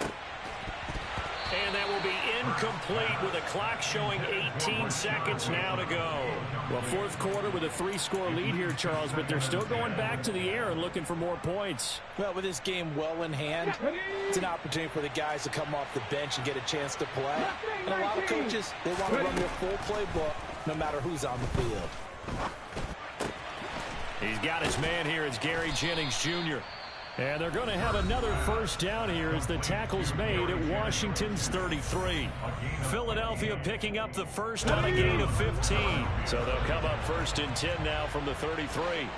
Speaker 1: And that will be incomplete with a clock showing 18 seconds now to go. Well, fourth quarter with a 3-score lead here, Charles, but they're still going back to the air and looking for more points.
Speaker 2: Well, with this game well in hand, it's an opportunity for the guys to come off the bench and get a chance to play. And a lot of coaches, they want to run their full playbook no matter who's on the field.
Speaker 1: He's got his man here. It's Gary Jennings Jr. And they're going to have another first down here as the tackle's made at Washington's 33. Philadelphia picking up the first on a gain of 15. So they'll come up first and 10 now from the 33.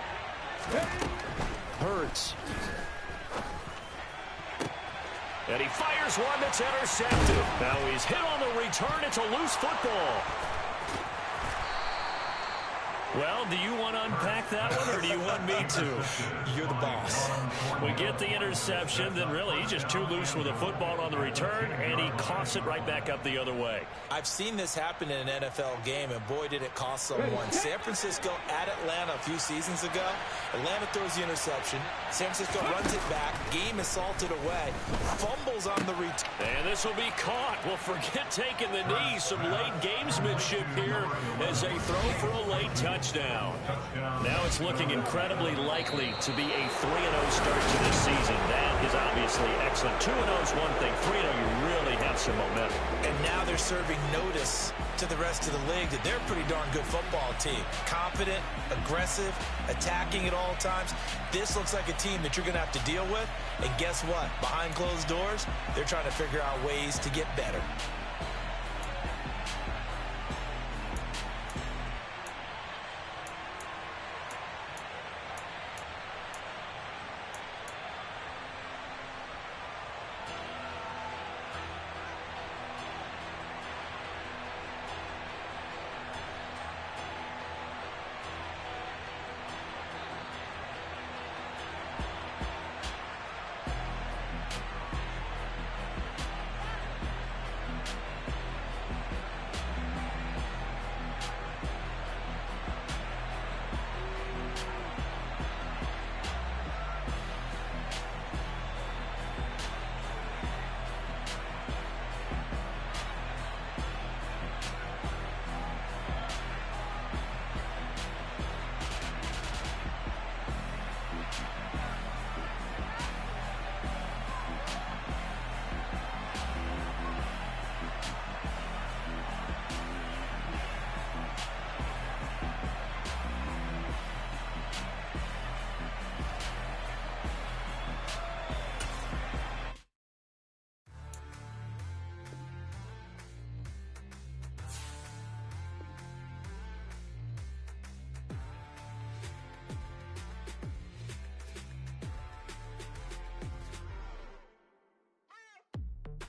Speaker 1: Hurts. And he fires one that's intercepted. Now he's hit on the return. It's a loose football. Well, do you want to unpack that one, or do you want me to?
Speaker 3: You're the boss.
Speaker 1: We get the interception, then really he's just too loose with the football on the return, and he coughs it right back up the other way.
Speaker 3: I've seen this happen in an NFL game, and boy, did it cost someone. San Francisco at Atlanta a few seasons ago. Atlanta throws the interception. San Francisco runs it back. Game is salted away. Fumbles on the return.
Speaker 1: And this will be caught. Well, forget taking the knee. Some late gamesmanship here as they throw for a late touchdown. Now it's looking incredibly likely to be a 3-0 start to this season. That is obviously excellent. 2-0 is one thing. 3-0, you really have some momentum.
Speaker 3: And now they're serving notice to the rest of the league that they're a pretty darn good football team. Confident, aggressive, attacking at all times. This looks like a team that you're going to have to deal with. And guess what? Behind closed doors, they're trying to figure out ways to get better.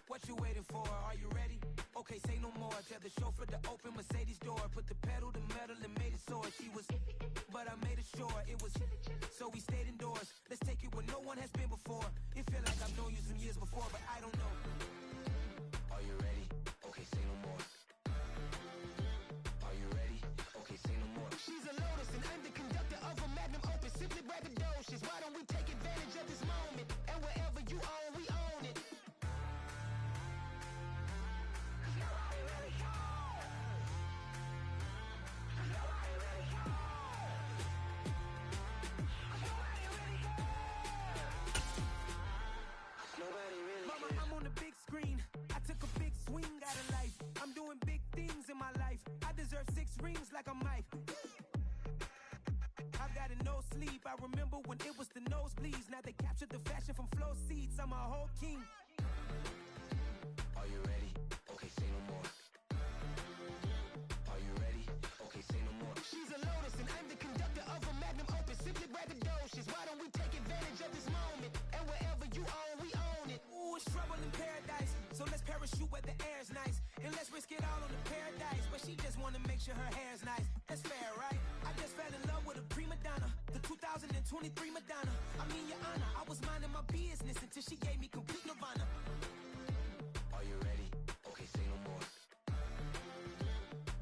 Speaker 6: What you waiting for? Are you ready? Okay, say no more. Tell the chauffeur to open Mercedes door. Put the pedal to metal and made it soar. She was, but I made it sure it was. So we stayed indoors. Let's take it where no one has been before. It feel like I've known you some years before, but I don't know. Are you ready? Okay, say no more. Are you ready? Okay, say no more. She's a Lotus and I'm the conductor of a magnum opus. Simply braggadocious. Why don't we take advantage of this moment? And wherever you own, we own it. Mama, I'm on the big screen. I took a big swing out of life. I'm doing big things in my life. I deserve 6 rings like a Mike. I've got no sleep. I remember when it was the nosebleeds. Now they captured the fashion from flow seats. I'm a whole king. Are you ready? Okay, say no more. Are you ready? Okay, say no more. She's a Lotus and I'm the conductor of a magnum opus. Simply braggadocious. Why don't we take advantage of this moment? And wherever you own, we own it. Ooh, it's trouble in paradise. So let's parachute where the air's nice. And let's risk it all on the paradise. But she just wanna make sure her hair's nice. That's fair, right? I just fell in love with a prima donna. The 2023 Madonna. I mean, your honor, I was minding my business until she gave me complete nirvana. Are you ready? Okay, say no more.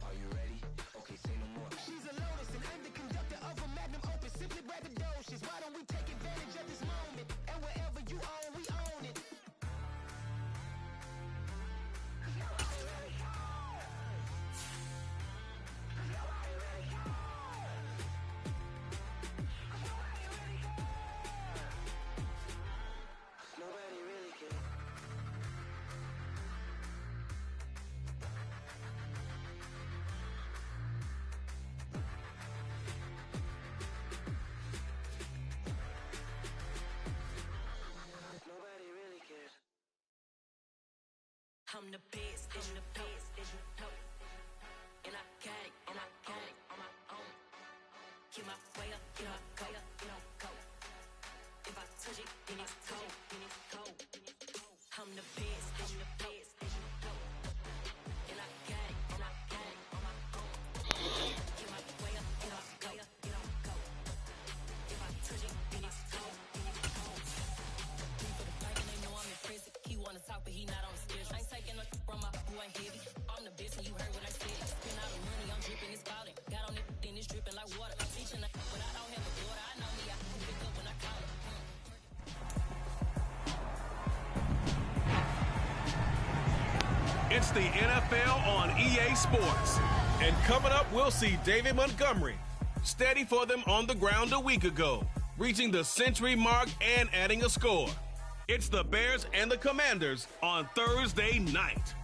Speaker 6: Are you ready? Okay, say no more. She's a Lotus and I'm the conductor of a magnum opus. Simply braggadocious. Why don't we take advantage of this moment? And wherever you own, we own it. I'm the best, I'm the best, and I got it, and I got it on my own. Get my way up, get my go, go. If I touch it, then it's cold, I'm the best, I'm the best, and I got it, and I got it on my own. Get my way up, get my go, go. If I touch it, then it's cold, For the bank and they know I'm impressive. He wanna talk, but he not on the schedule. I ain't taking no from my who ain't heavy. I'm the best, and you heard what I said. Spend all the money, I'm dripping, it's spouting. Got on it, then it's dripping like water. Teaching that, but I don't have a daughter. I know me, I can pick up when I call her.
Speaker 7: It's the NFL on EA Sports. And coming up, we'll see David Montgomery steady for them on the ground a week ago, reaching the century mark and adding a score. It's the Bears and the Commanders on Thursday night.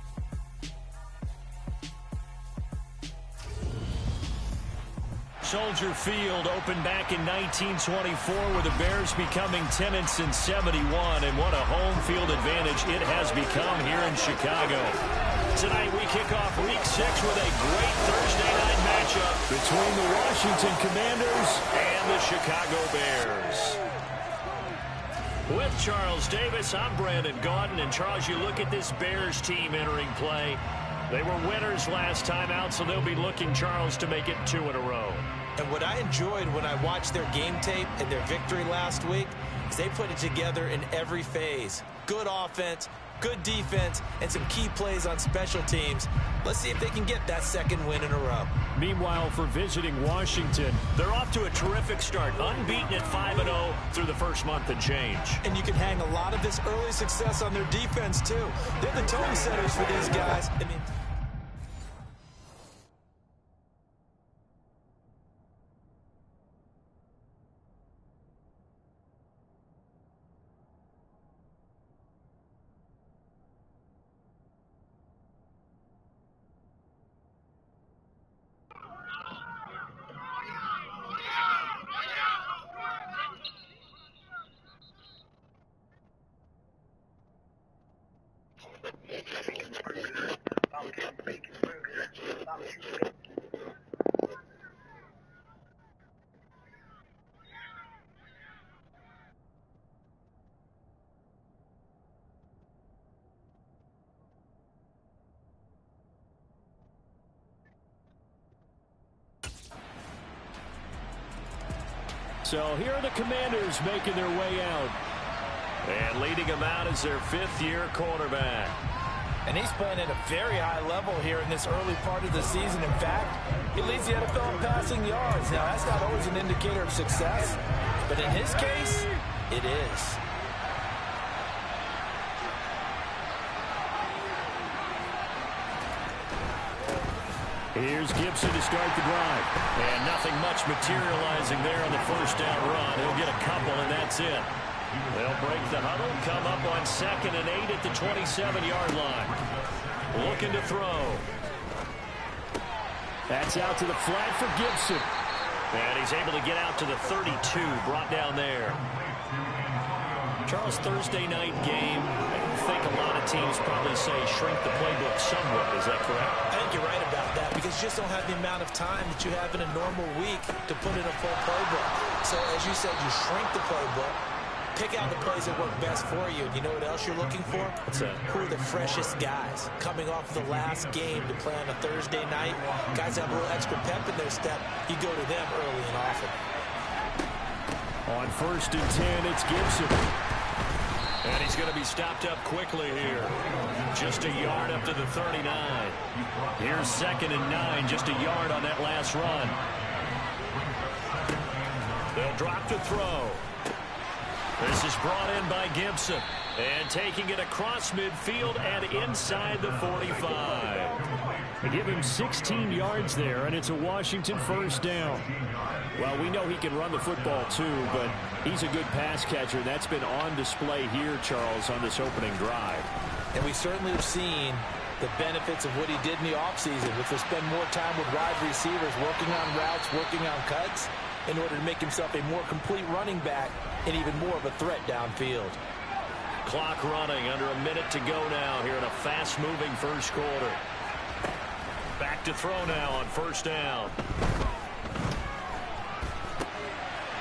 Speaker 1: Soldier Field opened back in 1924 with the Bears becoming tenants in 71, and what a home field advantage it has become here in Chicago. Tonight we kick off Week 6 with a great Thursday night matchup between the Washington Commanders and the Chicago Bears. With Charles Davis, I'm Brandon Gaudin, and Charles, you look at this Bears team entering play. They were winners last time out, so they'll be looking, Charles, to make it 2 in a row.
Speaker 2: And what I enjoyed when I watched their game tape and their victory last week is they put it together in every phase. Good offense, good defense, and some key plays on special teams. Let's see if they can get that second win in a row.
Speaker 1: Meanwhile, for visiting Washington, they're off to a terrific start, unbeaten at 5-0 through the first month and change.
Speaker 2: And you can hang a lot of this early success on their defense, too. They're the tone setters for these guys. I mean,
Speaker 1: So here are the Commanders making their way out. And leading them out is their fifth-year quarterback.
Speaker 2: And he's playing at a very high level here in this early part of the season. In fact, he leads the NFL in passing yards. Now, that's not always an indicator of success, but in his case, it is.
Speaker 1: Here's Gibson to start the drive. And nothing much materializing there on the first down run. He'll get a couple, and that's it. They'll break the huddle, come up on 2nd and 8 at the 27-yard line. Looking to throw. That's out to the flat for Gibson. And he's able to get out to the 32, brought down there. Charles, Thursday night game. I think a lot of teams probably say shrink the playbook somewhat. Is that correct?
Speaker 2: I think you're right about that because you just don't have the amount of time that you have in a normal week to put in a full playbook. So, as you said, you shrink the playbook, pick out the plays that work best for you. And you know what else you're looking for?
Speaker 1: What's that? Who
Speaker 2: are the freshest guys coming off the last game to play on a Thursday night? Guys have a little extra pep in their step. You go to them early and often.
Speaker 1: On 1st and 10, it's Gibson. And he's going to be stopped up quickly here. Just a yard up to the 39. Here's 2nd and 9, just a yard on that last run. They'll drop to throw. This is brought in by Gibson. And taking it across midfield and inside the 45. They give him 16 yards there, and it's a Washington first down. Well, we know he can run the football too, but he's a good pass catcher. That's been on display here, Charles, on this opening drive.
Speaker 2: And we certainly have seen the benefits of what he did in the offseason, which was spend more time with wide receivers, working on routes, working on cuts, in order to make himself a more complete running back and even more of a threat downfield.
Speaker 1: clock running. Under a minute to go now here in a fast-moving first quarter. Back to throw now on first down.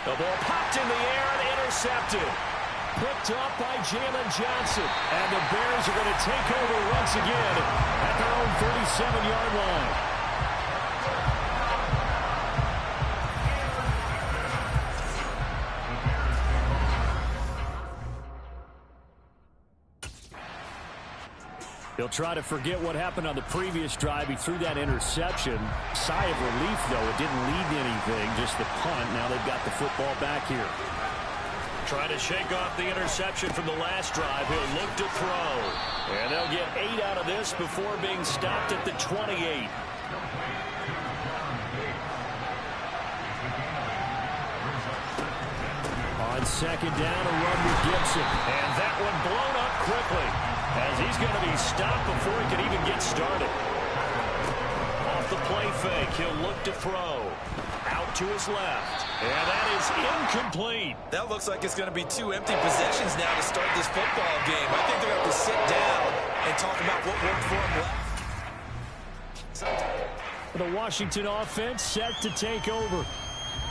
Speaker 1: The ball popped in the air and intercepted. Picked up by Jalen Johnson. And the Bears are going to take over once again at their own 37-yard line. He'll try to forget what happened on the previous drive. He threw that interception. Sigh of relief, though. It didn't lead to anything, just the punt. Now they've got the football back here. Trying to shake off the interception from the last drive. He'll look to throw. And they'll get 8 out of this before being stopped at the 28. On second down, a run with Gibson. And that one blown up quickly, as he's going to be stopped before he can even get started. Off the play fake, he'll look to throw. Out to his left. And that is incomplete.
Speaker 3: That looks like it's going to be 2 empty possessions now to start this football game. I think they're going to have to sit down and talk about what worked for them left.
Speaker 1: The Washington offense set to take over.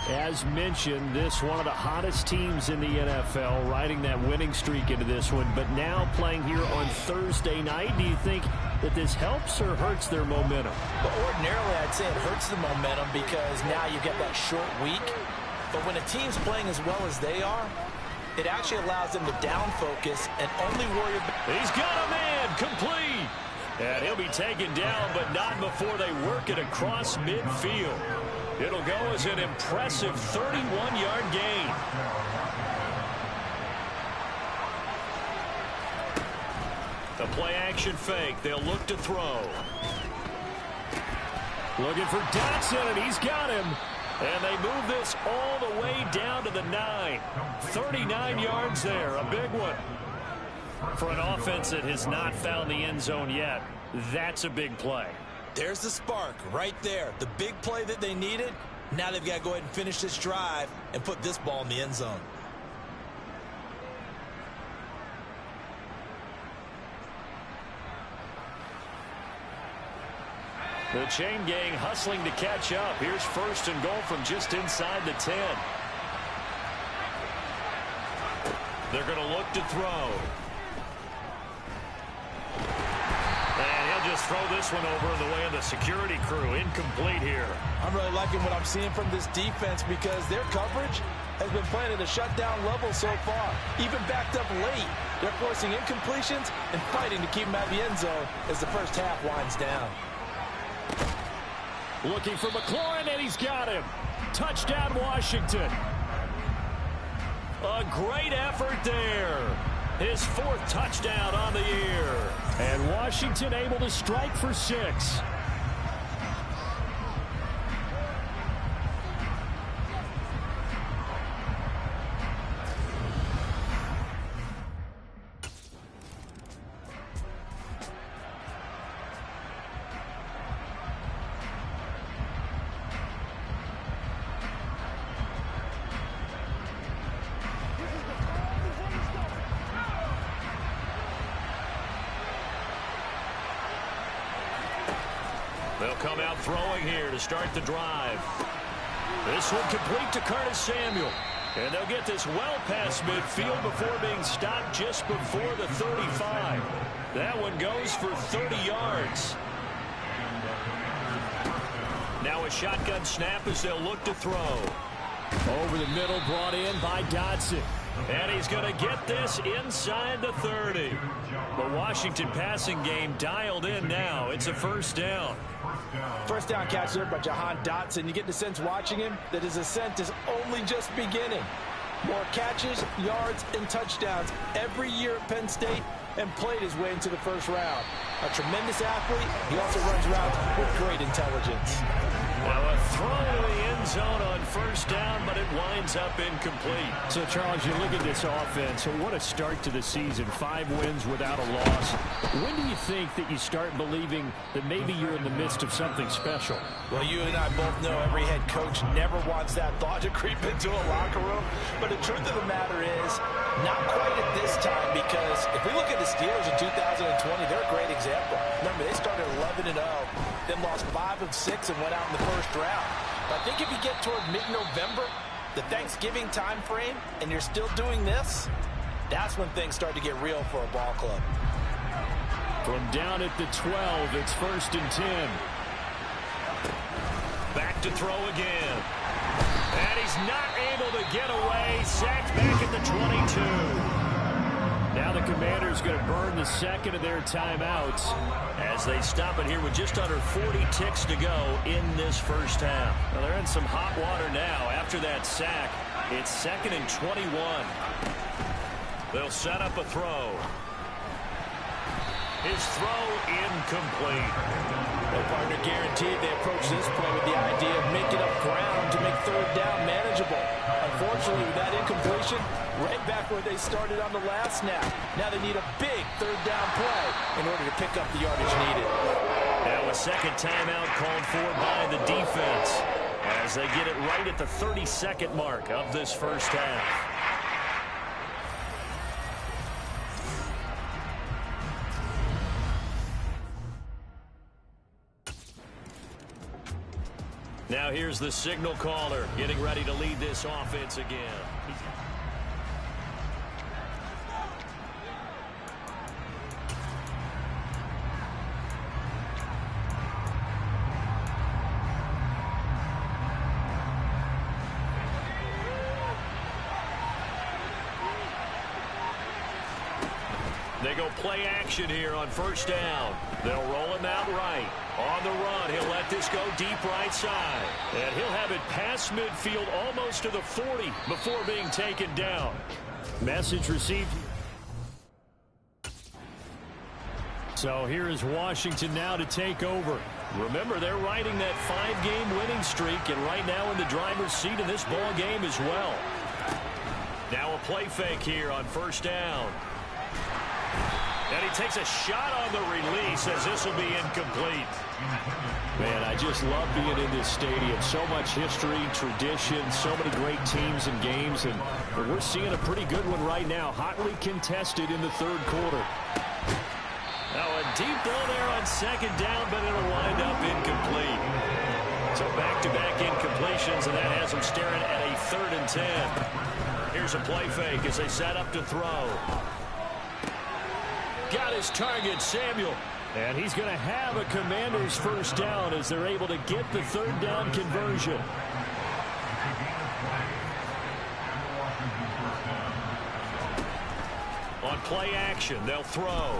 Speaker 1: As mentioned, this one of the hottest teams in the NFL, riding that winning streak into this one, but now playing here on Thursday night. Do you think that this helps or hurts their momentum?
Speaker 2: Well, ordinarily, I'd say it hurts the momentum because now you get that short week. But when a team's playing as well as they are, it actually allows them to down focus and only worry about...
Speaker 1: He's got a man, complete. And he'll be taken down, but not before they work it across midfield. It'll go as an impressive 31-yard gain. The play-action fake. They'll look to throw. Looking for Dotson, and he's got him. And they move this all the way down to the 9. 39 yards there, a big one. For an offense that has not found the end zone yet, that's a big play.
Speaker 3: There's the spark right there. The big play that they needed. Now they've got to go ahead and finish this drive and put this ball in the end zone.
Speaker 1: The chain gang hustling to catch up. Here's first and goal from just inside the 10. They're going to look to throw. Just throw this one over the way of the security crew. Incomplete here.
Speaker 2: I'm really liking what I'm seeing from this defense because their coverage has been playing at a shutdown level so far. Even backed up late, they're forcing incompletions and fighting to keep them out of the end zone as the first half winds down.
Speaker 1: Looking for McLaurin, and he's got him. Touchdown, Washington. A great effort there. His 4th touchdown on the year. And Washington able to strike for 6. They'll come out throwing here to start the drive. This one complete to Curtis Samuel. And they'll get this well past midfield before being stopped just before the 35. That one goes for 30 yards. Now a shotgun snap as they'll look to throw. Over the middle, brought in by Dotson. And he's going to get this inside the 30. The Washington passing game dialed in now. It's a first down.
Speaker 2: First down catch there by Jahan Dotson. You get the sense watching him that his ascent is only just beginning. More catches, yards, and touchdowns every year at Penn State and played his way into the first round. A tremendous athlete. He also runs routes with great intelligence.
Speaker 1: Now a throw to the end zone on first down, but it winds up incomplete. So, Charles, you look at this offense, what a start to the season. 5 wins without a loss. When do you think that you start believing that maybe you're in the midst of something special?
Speaker 2: Well, you and I both know every head coach never wants that thought to creep into a locker room. But the truth of the matter is, not quite at this time, because if we look at the Steelers in 2020, they're a great example. Remember, they started 11-0, then lost 5 of 6 and went out in the first round. But I think if you get toward mid-November, the Thanksgiving time frame, and you're still doing this, that's when things start to get real for a ball club.
Speaker 1: From down at the 12, it's 1st and 10. Back to throw again. And he's not able to get away. Sacked back at the 22. Now the Commanders going to burn the second of their timeouts as they stop it here with just under 40 ticks to go in this first half. Well, they're in some hot water now. After that sack, it's 2nd and 21. They'll set up a throw. His throw incomplete.
Speaker 2: No partner guaranteed. They approach this play with the idea of making up ground to make third down manageable. Unfortunately, with that incompletion, right back where they started on the last snap. Now they need a big third down play in order to pick up the yardage needed.
Speaker 1: Now a second timeout called for by the defense as they get it right at the 32nd mark of this first half. Now here's the signal caller getting ready to lead this offense again. They go play action here on first down. They'll roll him out right. On the run, he'll let this go deep right side. And he'll have it past midfield almost to the 40 before being taken down. Message received. So here is Washington now to take over. Remember, they're riding that 5-game winning streak, and right now in the driver's seat in this ball game as well. Now a play fake here on first down. And he takes a shot on the release as this will be incomplete. Man, I just love being in this stadium. So much history, tradition, so many great teams and games. And we're seeing a pretty good one right now. Hotly contested in the third quarter. Now a deep ball there on second down, but it'll wind up incomplete. So back-to-back incompletions, and that has them staring at a 3rd and 10. Here's a play fake as they set up to throw. Got his target, Samuel. And he's going to have a Commanders first down as they're able to get the third down conversion. On play action, they'll throw.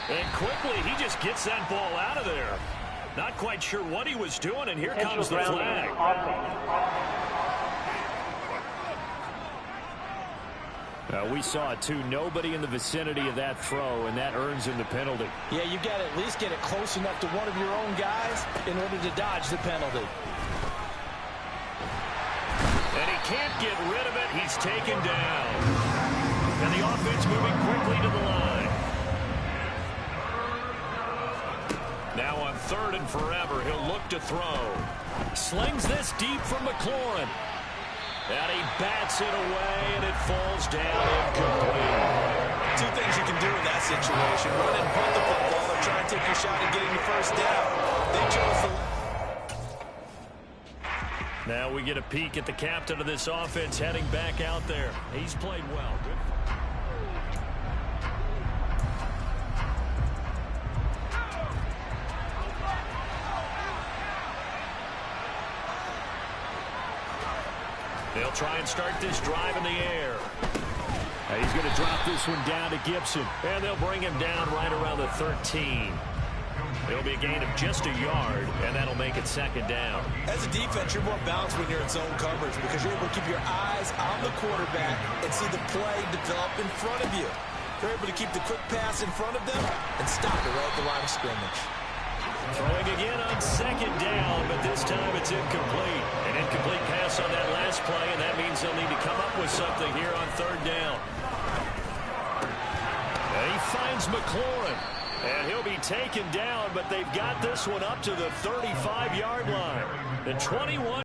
Speaker 1: And quickly, he just gets that ball out of there. Not quite sure what he was doing, and here comes the flag. We saw it, too. Nobody in the vicinity of that throw, and that earns him the penalty.
Speaker 2: Yeah, you've got to at least get it close enough to one of your own guys in order to dodge the penalty.
Speaker 1: And he can't get rid of it. He's taken down. And the offense moving quickly to the line. Now on 3rd and forever, he'll look to throw. Slings this deep from McLaurin. And he bats it away, and it falls down incomplete.
Speaker 2: 2 things you can do in that situation. Run and punt the football or try and take your shot at getting the first down. They chose the...
Speaker 1: Now we get a peek at the captain of this offense heading back out there. He's played well. Good. They'll try and start this drive in the air. And he's going to drop this one down to Gibson. And they'll bring him down right around the 13. It'll be a gain of just a yard, and that'll make it 2nd down.
Speaker 2: As a defense, you're more balanced when you're in zone coverage because you're able to keep your eyes on the quarterback and see the play develop in front of you. You're able to keep the quick pass in front of them and stop it right at the line of scrimmage.
Speaker 1: Throwing again on 2nd is incomplete. An incomplete pass on that last play, and that means they'll need to come up with something here on third down. And he finds McLaurin. And he'll be taken down, but they've got this one up to the 35-yard line. The 21.